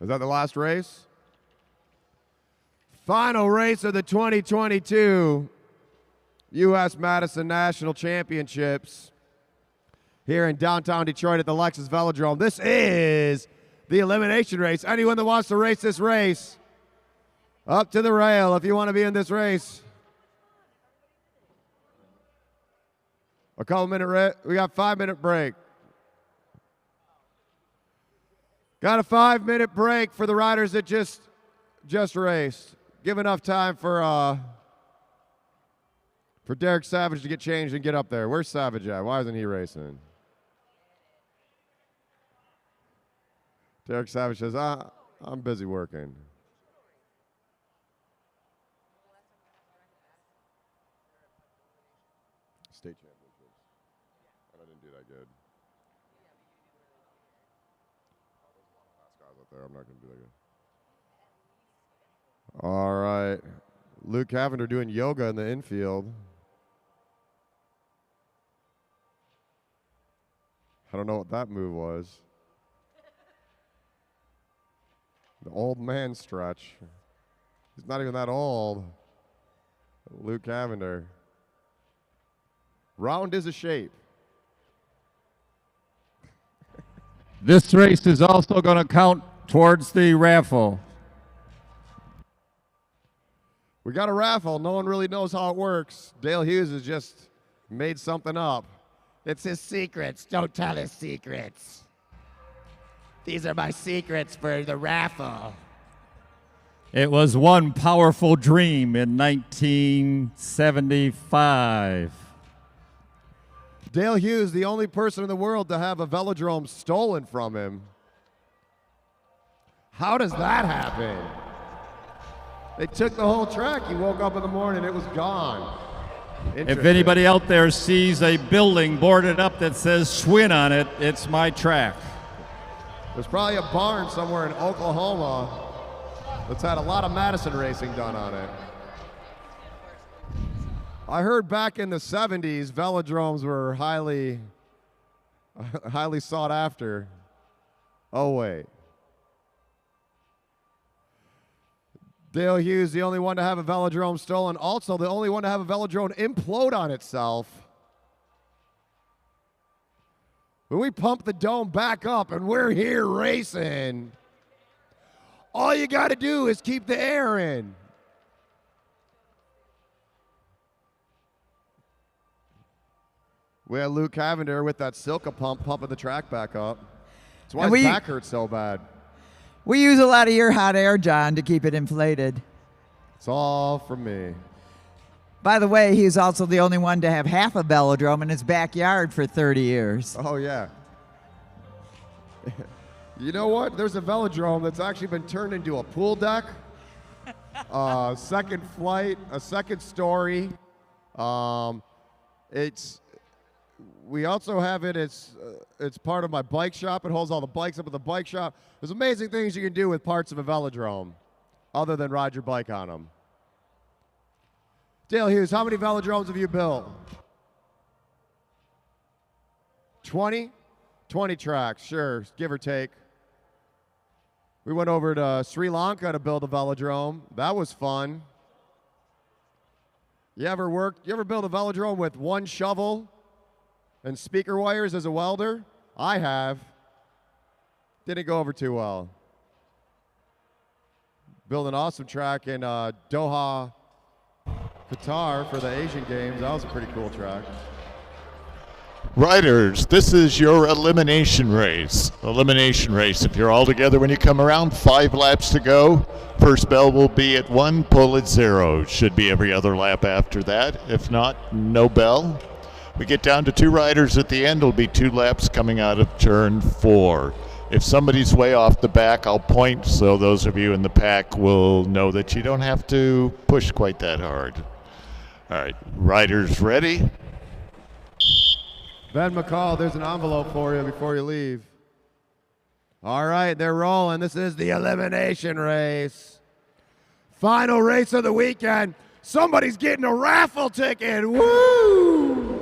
Is that the last race? Final race of the 2022 U.S. Madison National Championships here in downtown Detroit at the Lexus Velodrome. This is the elimination race. Anyone that wants to race this race, up to the rail if you want to be in this race. A couple minute, we got 5-minute break. Got a 5-minute break for the riders that just raced. Give enough time for Derek Savage to get changed and get up there. Where's Savage at? Why isn't he racing? Derek Savage says, I'm busy working. State championships. I didn't do that good. There. I'm not going to do that good. All right. Luke Cavender doing yoga in the infield. I don't know what that move was. The old man stretch. He's not even that old. Luke Cavender. Round is a shape. This race is also going to count towards the raffle. We got a raffle. No one really knows how it works. Dale Hughes has just made something up. It's his secrets. Don't tell his secrets. These are my secrets for the raffle. It was one powerful dream in 1975. Dale Hughes, the only person in the world to have a velodrome stolen from him. How does that happen? They took the whole track. He woke up in the morning, it was gone. If anybody out there sees a building boarded up that says Schwinn on it, it's my track. There's probably a barn somewhere in Oklahoma that's had a lot of Madison racing done on it. I heard back in the 70s, velodromes were highly sought after. Oh, wait. Dale Hughes, the only one to have a velodrome stolen. Also, the only one to have a velodrome implode on itself. When we pump the dome back up and we're here racing, all you got to do is keep the air in. We had Luke Cavender with that Silka pump pumping the track back up. That's why his back hurts so bad. We use a lot of your hot air, John, to keep it inflated. It's all from me. By the way, he's also the only one to have half a velodrome in his backyard for 30 years. Oh, yeah. You know what? There's a velodrome that's actually been turned into a pool deck, second flight, a second story. We also have it, it's part of my bike shop. It holds all the bikes up at the bike shop. There's amazing things you can do with parts of a velodrome other than ride your bike on them. Dale Hughes, how many velodromes have you built? 20? 20 tracks, sure, give or take. We went over to Sri Lanka to build a velodrome. That was fun. You ever build a velodrome with one shovel and speaker wires as a welder? I have. Didn't go over too well. built an awesome track in Doha, Qatar for the Asian Games. That was a pretty cool track. Riders, this is your elimination race. Elimination race. If you're all together when you come around, 5 laps to go. First bell will be at 1, pull at 0. Should be every other lap after that. If not, no bell. We get down to 2 riders at the end. It'll be 2 laps coming out of turn 4. If somebody's way off the back, I'll point so those of you in the pack will know that you don't have to push quite that hard. All right, riders ready? Ben McCall, there's an envelope for you before you leave. All right, they're rolling. This is the elimination race. Final race of the weekend. Somebody's getting a raffle ticket. Woo!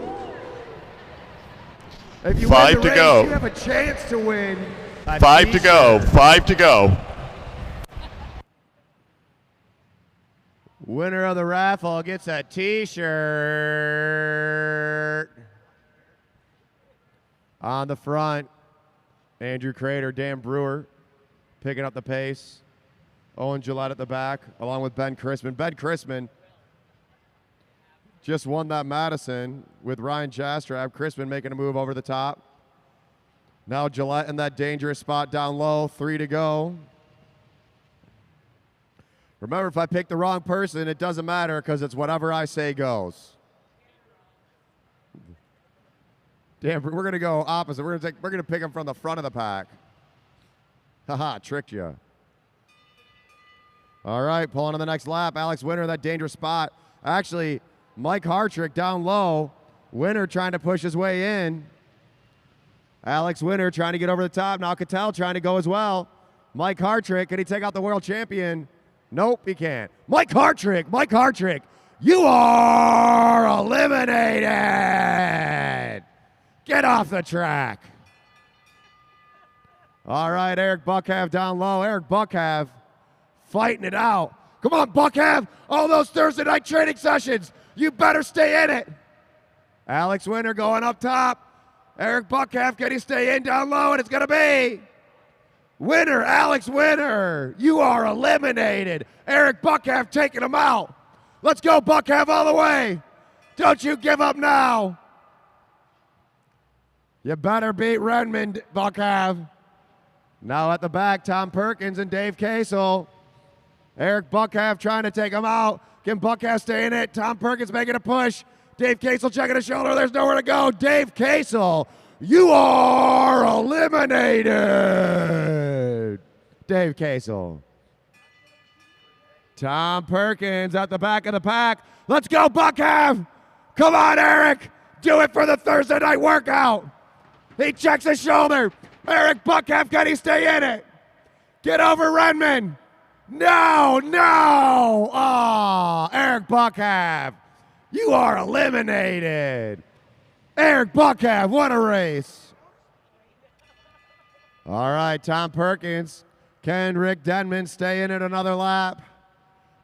If you 5 win the to race, go. you have a chance to win. 5 to go. 5 to go. Winner of the raffle gets a T-shirt. On the front, Andrew Crater, Dan Brewer picking up the pace. Owen Gillette at the back, along with Ben Chrisman. Ben Chrisman just won that Madison with Ryan Jastrab. Chrisman making a move over the top. Now Gillette in that dangerous spot down low. 3 to go. Remember, if I pick the wrong person, it doesn't matter because it's whatever I say goes. Damn, we're going to go opposite. We're going to pick him from the front of the pack. Haha, tricked you. All right, pulling on the next lap. Alex Winter, that dangerous spot. Actually, Mike Hartrick down low. Winter trying to push his way in. Alex Winter trying to get over the top. Now Cattell trying to go as well. Mike Hartrick, can he take out the world champion? Nope, he can't. Mike Hartrick, you are eliminated. Get off the track. All right, Eric Buckhav down low. Eric Buckhav fighting it out. Come on, Buckhav. All those Thursday night training sessions. You better stay in it. Alex Winter going up top. Eric Buckhav, can he stay in down low? And it's going to be Winter, Alex Winter. You are eliminated. Eric Buckhav taking him out. Let's go, Buckhav, all the way. Don't you give up now. You better beat Redmond, Buckhav. Now at the back, Tom Perkins and Dave Kasel. Eric Buckhav trying to take him out. Can Buckhav stay in it? Tom Perkins making a push. Dave Kasel checking his shoulder. There's nowhere to go. Dave Kasel, you are eliminated. Dave Kasel. Tom Perkins at the back of the pack. Let's go, Buckhav. Come on, Eric. Do it for the Thursday night workout. He checks his shoulder. Eric Buckhav, can he stay in it? Get over Redmond. No. Oh, Eric Buckhav, you are eliminated. Eric Buckhav, what a race. All right, Tom Perkins. Can Rick Denman stay in it another lap?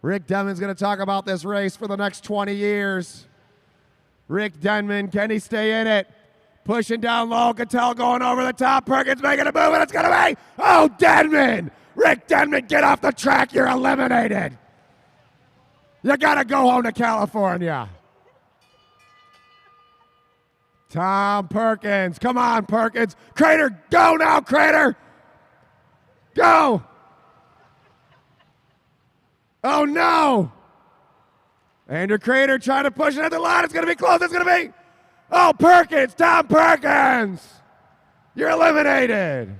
Rick Denman's going to talk about this race for the next 20 years. Rick Denman, can he stay in it? Pushing down low, Cattell going over the top. Perkins making a move, and it's going to be, oh, Denman. Rick Denman, get off the track. You're eliminated. You got to go home to California. Tom Perkins. Come on, Perkins. Crater, go now, Crater. Go. Oh, no. Andrew Crater trying to push it at the line. It's going to be close. It's going to be. Oh, Perkins. Tom Perkins. You're eliminated.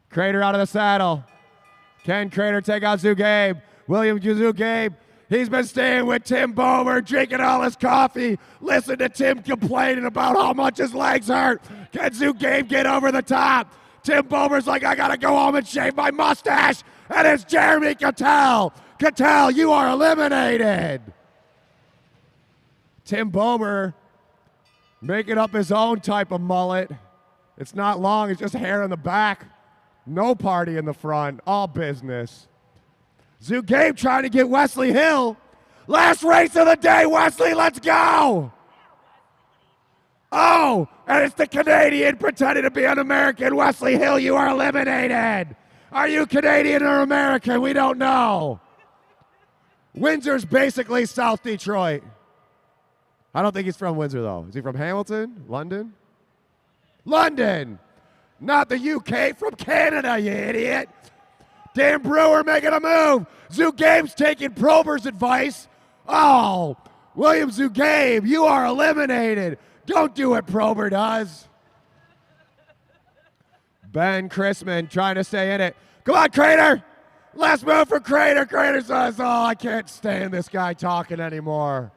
Crater out of the saddle. Can Crater take out Zugabe? William Zugabe. He's been staying with Tim Bomer, drinking all his coffee. Listen to Tim complaining about how much his legs hurt. Can Zugabe get over the top? Tim Bomer's like, I got to go home and shave my mustache. And it's Jeremy Cattell. Cattell, you are eliminated. Tim Bomer making up his own type of mullet. It's not long, it's just hair in the back. No party in the front, all business. Zugabe trying to get Wesley Hill. Last race of the day, Wesley, let's go. Oh, and it's the Canadian pretending to be an American. Wesley Hill, you are eliminated. Are you Canadian or American? We don't know. Windsor's basically South Detroit. I don't think he's from Windsor, though. Is he from Hamilton? London? London! Not the UK, from Canada, you idiot! Dan Brewer making a move. Zugabe's taking Prober's advice. Oh, William Zugabe, you are eliminated. Don't do what Prober does. Ben Chrisman trying to stay in it. Come on, Crater. Last move for Crater. Crater says, oh, I can't stand this guy talking anymore.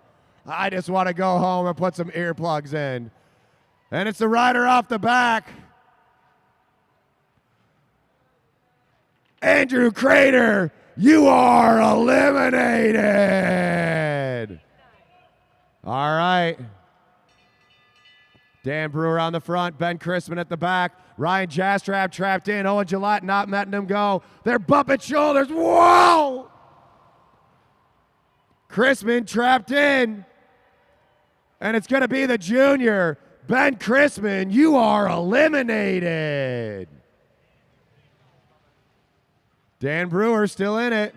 I just want to go home and put some earplugs in. And it's the rider off the back. Andrew Crater, you are eliminated. All right. Dan Brewer on the front, Ben Chrisman at the back. Ryan Jastrab trapped in. Owen Gillette not letting him go. They're bumping shoulders. Whoa! Chrisman trapped in. And it's going to be the junior. Ben Chrisman, you are eliminated. Dan Brewer still in it.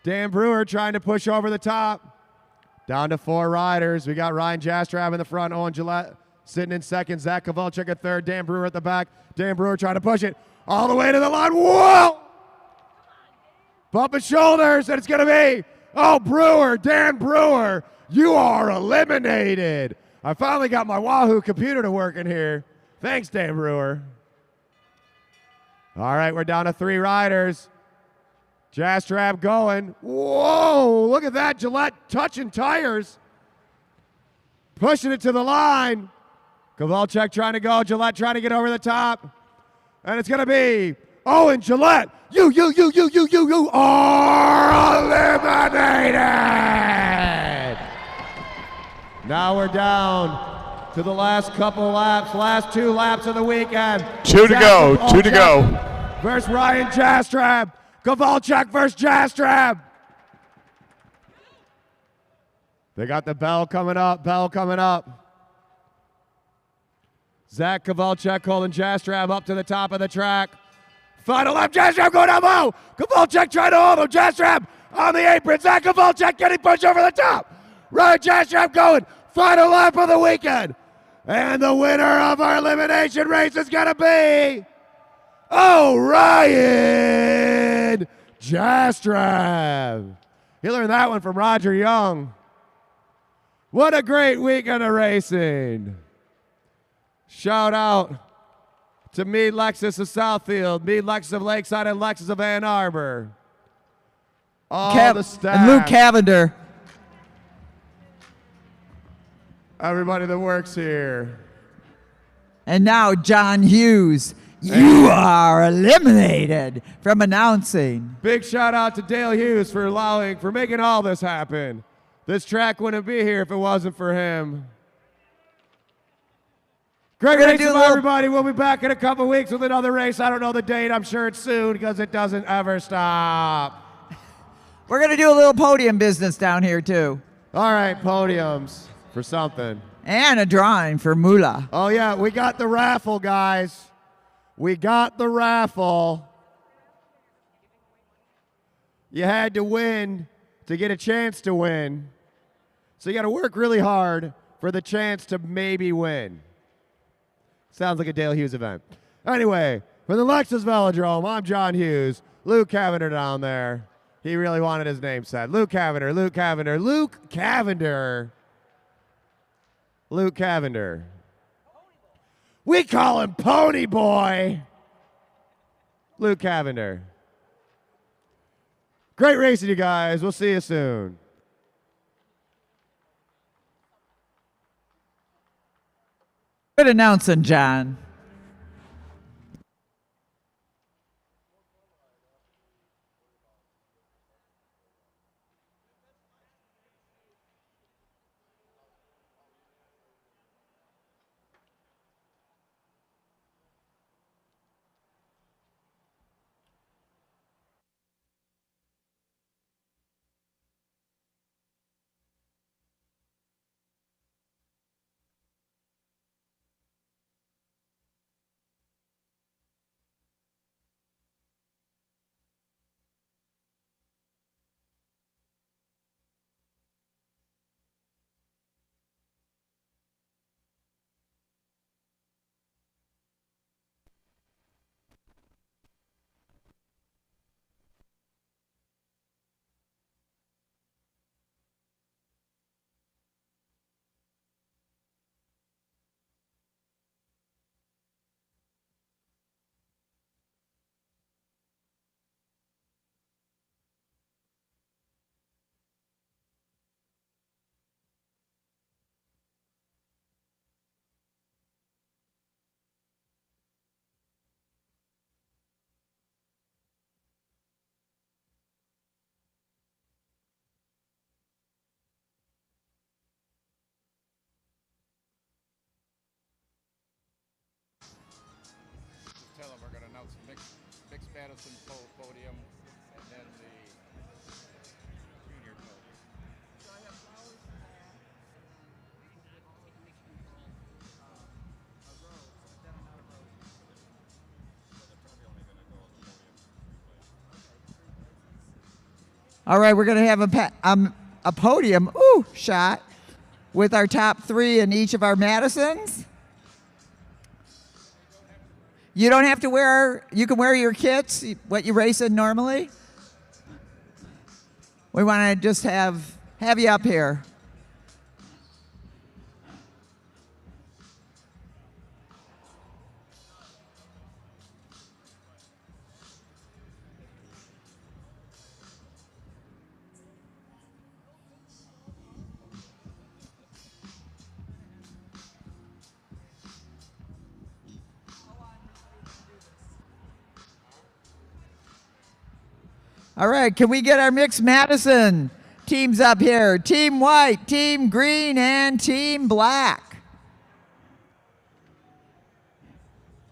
Dan Brewer trying to push over the top. Down to 4 riders. We got Ryan Jastrab in the front. Owen Gillette sitting in second. Zach Kowalczyk at third. Dan Brewer at the back. Dan Brewer trying to push it all the way to the line. Whoa! Bumping shoulders, and it's going to be, oh, Brewer, Dan Brewer, you are eliminated. I finally got my Wahoo computer to work in here. Thanks, Dan Brewer. All right, we're down to 3 riders. Jastrab going. Whoa, look at that. Gillette touching tires. Pushing it to the line. Kowalczyk trying to go. Gillette trying to get over the top. And it's going to be Owen Gillette. You are eliminated. Now we're down to the last couple laps, last 2 laps of the weekend. 2 to go, 2 to go. Versus Ryan Jastrab. Kowalczyk versus Jastrab. They got the bell coming up, Zach Kowalczyk holding Jastrab up to the top of the track. Final lap, Jastrab going down low. Kowalczyk trying to hold him. Jastrab on the apron. Zach Kowalczyk getting pushed over the top. Ryan Jastrab going. Final lap of the weekend. And the winner of our elimination race is going to be Ryan Jastrab. He learned that one from Roger Young. What a great weekend of racing. Shout out to Meade Lexus of Southfield, Meade Lexus of Lakeside, and Lexus of Ann Arbor. All the staff. And Luke Cavender. Everybody that works here. And now John Hughes. You are eliminated from announcing. Big shout out to Dale Hughes for making all this happen. This track wouldn't be here if it wasn't for him. Great racing, everybody. We'll be back in a couple weeks with another race. I don't know the date. I'm sure it's soon because it doesn't ever stop. We're going to do a little podium business down here, too. All right, podiums for something. And a drawing for Moolah. Oh, yeah, we got the raffle, guys. We got the raffle. You had to win to get a chance to win. So you got to work really hard for the chance to maybe win. Sounds like a Dale Hughes event. Anyway, from the Lexus Velodrome, I'm John Hughes. Luke Cavender down there. He really wanted his name said. Luke Cavender, Luke Cavender, Luke Cavender. Luke Cavender. We call him Pony Boy. Luke Cavender. Great racing, you guys. We'll see you soon. Good announcing, John. Madison podium, and then the junior podium. So I have flowers for that, and then we can give all of these people a rose, then another rose. All right, we're going to have a podium shot with our top 3 in each of our Madisons. You don't have to wear, you can wear your kits, what you race in normally. We want to just have you up here. All right, can we get our mixed Madison teams up here? Team white, team green, and team black.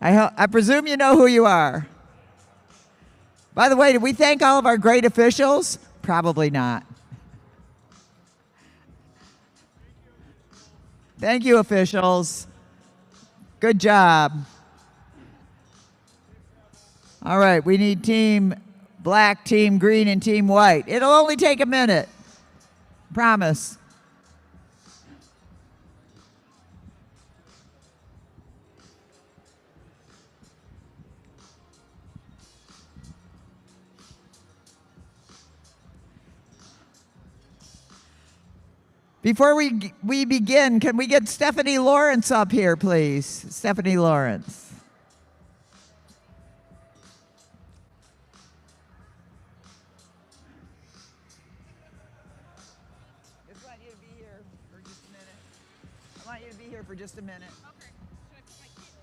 I presume you know who you are. By the way, did we thank all of our great officials? Probably not. Thank you, officials. Good job. All right, we need team black, team green, and team white. It'll only take a minute. Promise. Before we begin, can we get Stephanie Lawrence up here, please? Stephanie Lawrence. I want you to be here for just a minute. Okay. Should I put my kit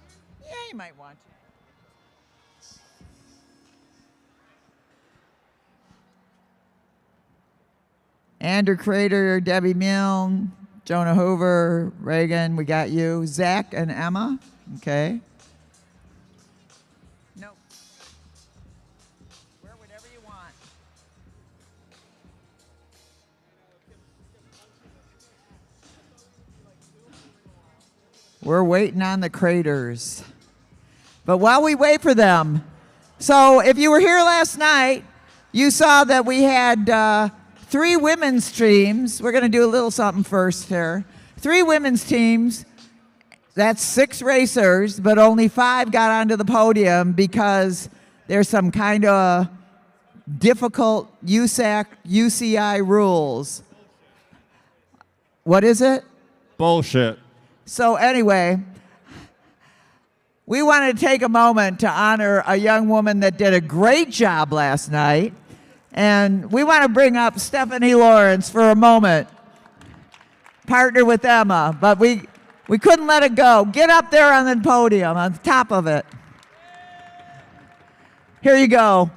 in? Yeah, you might want to. Andrew Crater, Debbie Milne, Jonah Hoover, Reagan, we got you. Zach and Emma, okay. Nope. Wear whatever you want. We're waiting on the Craters. But while we wait for them, so if you were here last night, you saw that we had 3 women's teams. We're going to do a little something first here. 3 women's teams. That's 6 racers, but only 5 got onto the podium because there's some kind of difficult UCI rules. What is it? Bullshit. So anyway, we wanted to take a moment to honor a young woman that did a great job last night. And we want to bring up Stephanie Lawrence for a moment. Partner with Emma, but we couldn't let it go. Get up there on the podium, on the top of it. Here you go.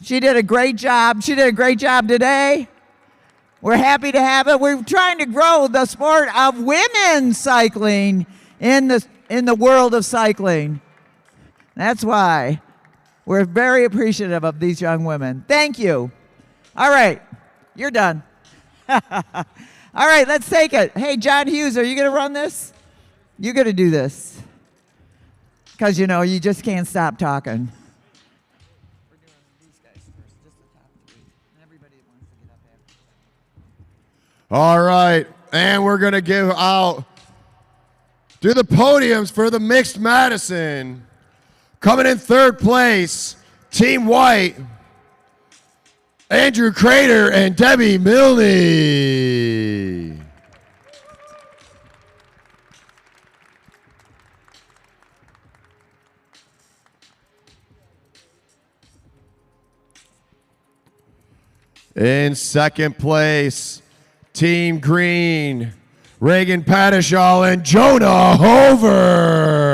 She did a great job. She did a great job today. We're happy to have it. We're trying to grow the sport of women's cycling in the world of cycling. That's why we're very appreciative of these young women. Thank you. All right, you're done. All right, let's take it. Hey, John Hughes, are you going to run this? You're going to do this. Because, you know, you just can't stop talking. We're doing these guys first, just the top 3. And everybody wants to get up after. All right, and we're going to give out to the podiums for the mixed Madison. Coming in 3rd place, Team White, Andrew Crater and Debbie Milne. In 2nd place, Team Green, Reagan Padishall and Jonah Hoover.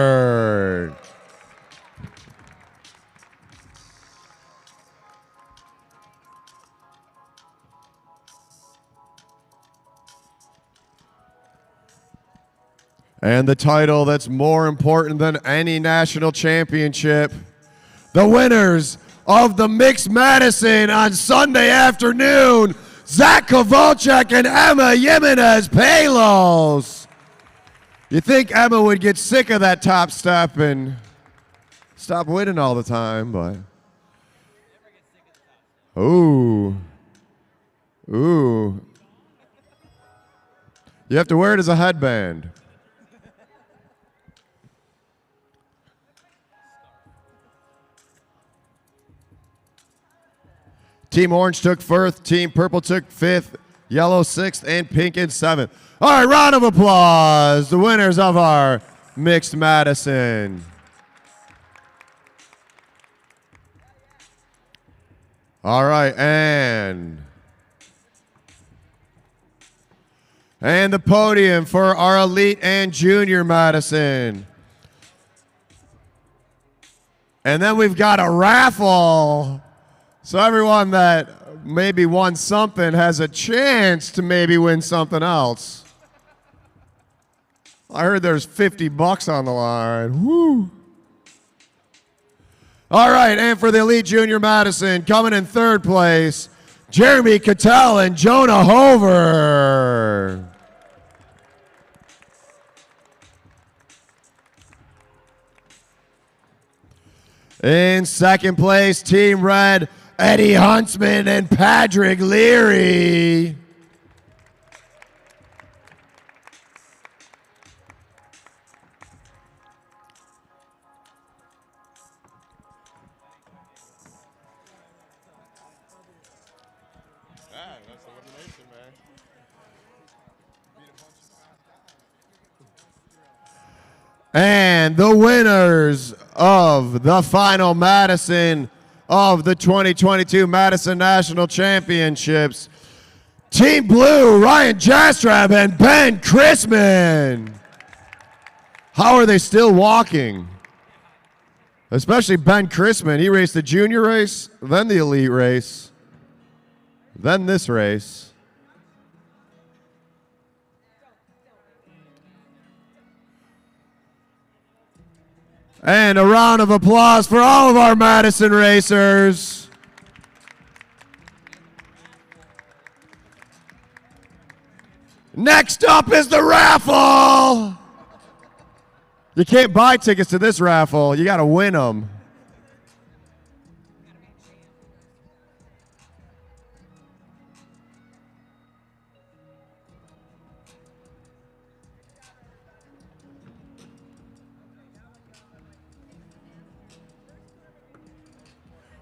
And the title that's more important than any national championship, the winners of the Mixed Madison on Sunday afternoon, Zach Kowalczyk and Emma Jimenez Palos. You think Emma would get sick of that top step and stop winning all the time, but ooh. You have to wear it as a headband. Team Orange took first, Team Purple took fifth, Yellow sixth, and Pink in seventh. All right, round of applause. The winners of our Mixed Madison. All right, and the podium for our Elite and Junior Madison. And then we've got a raffle. So everyone that maybe won something has a chance to maybe win something else. I heard there's $50 on the line. Woo! All right, and for the Elite Junior Madison, coming in third place, Jeremy Cattell and Jonah Hover. In second place, Team Red, Eddie Huntsman and Patrick Leary. And the winners of the final Madison of the 2022 Madison National Championships, Team Blue, Ryan Jastrab and Ben Chrisman. How are they still walking? Especially Ben Chrisman. He raced the junior race, then the elite race, then this race. And a round of applause for all of our Madison racers. Next up is the raffle. You can't buy tickets to this raffle. You got to win them.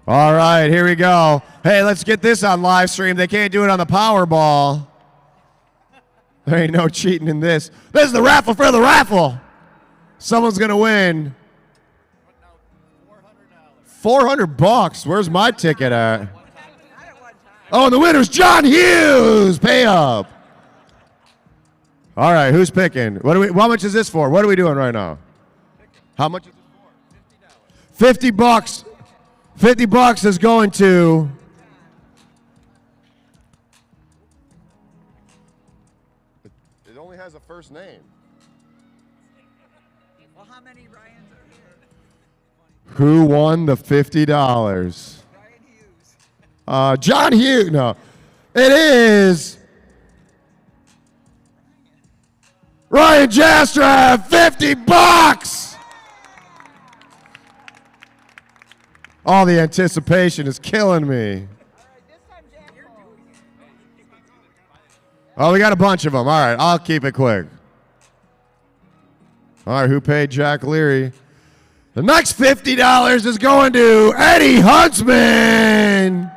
All right, here we go. Hey, let's get this on live stream. They can't do it on the Powerball. There ain't no cheating in this. This is the raffle for the raffle. Someone's going to win $400. Where's my ticket at? Oh, and the winner's John Hughes. Pay up. All right, who's picking? How much is this for? What are we doing right now? How much is it for? $50. $50 is going to it only has a first name. Well, how many Ryans are here? Who won the $50? Ryan Hughes. John Hughes. No. It is Ryan Jastrab, $50. All the anticipation is killing me. Oh, we got a bunch of them. All right, I'll keep it quick. All right, who paid Jack Leary? The next $50 is going to Eddie Huntsman.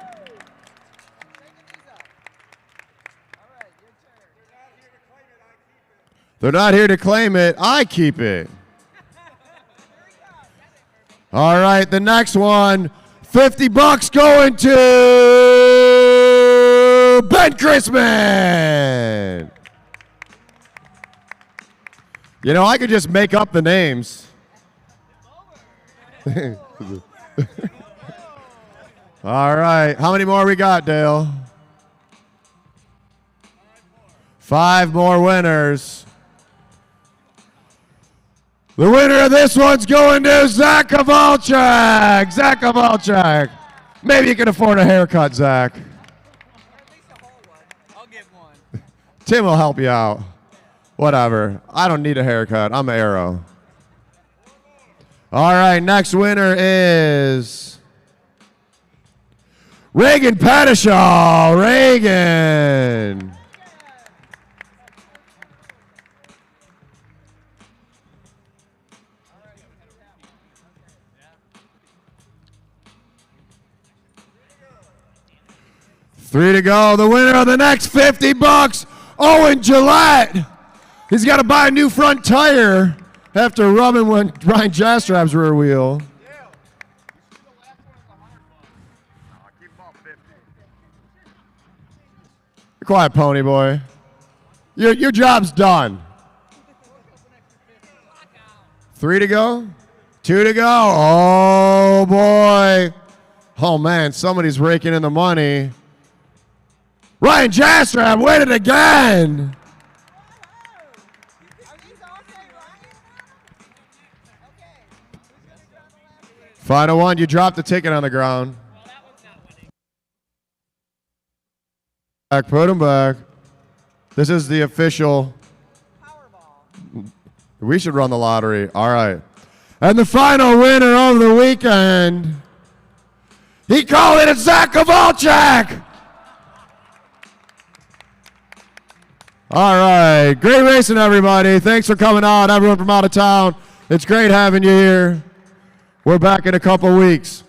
They're not here to claim it. I keep it. All right, the next one, $50 going to Ben Chrisman. You know, I could just make up the names. All right, how many more we got, Dale? 5 more winners. The winner of this one's going to Zach Kowalczyk. Zach Kowalczyk. Maybe you can afford a haircut, Zach. Or at least a whole one. I'll get one. Tim will help you out. Whatever. I don't need a haircut. I'm an arrow. All right, next winner is Reagan Pettishaw. Reagan. Three to go. The winner of the next $50, Owen Gillette. He's got to buy a new front tire after rubbing Ryan Jastrab's rear wheel. Be quiet, pony boy. Your job's done. 3 to go. 2 to go. Oh, boy. Oh, man, somebody's raking in the money. Ryan Jastrab win it again. Final one, you dropped the ticket on the ground. Back, put him back. This is the official. We should run the lottery. All right. And the final winner of the weekend, he called it a Zach Kowalczyk. All right. Great racing, everybody. Thanks for coming on, everyone from out of town. It's great having you here. We're back in a couple weeks.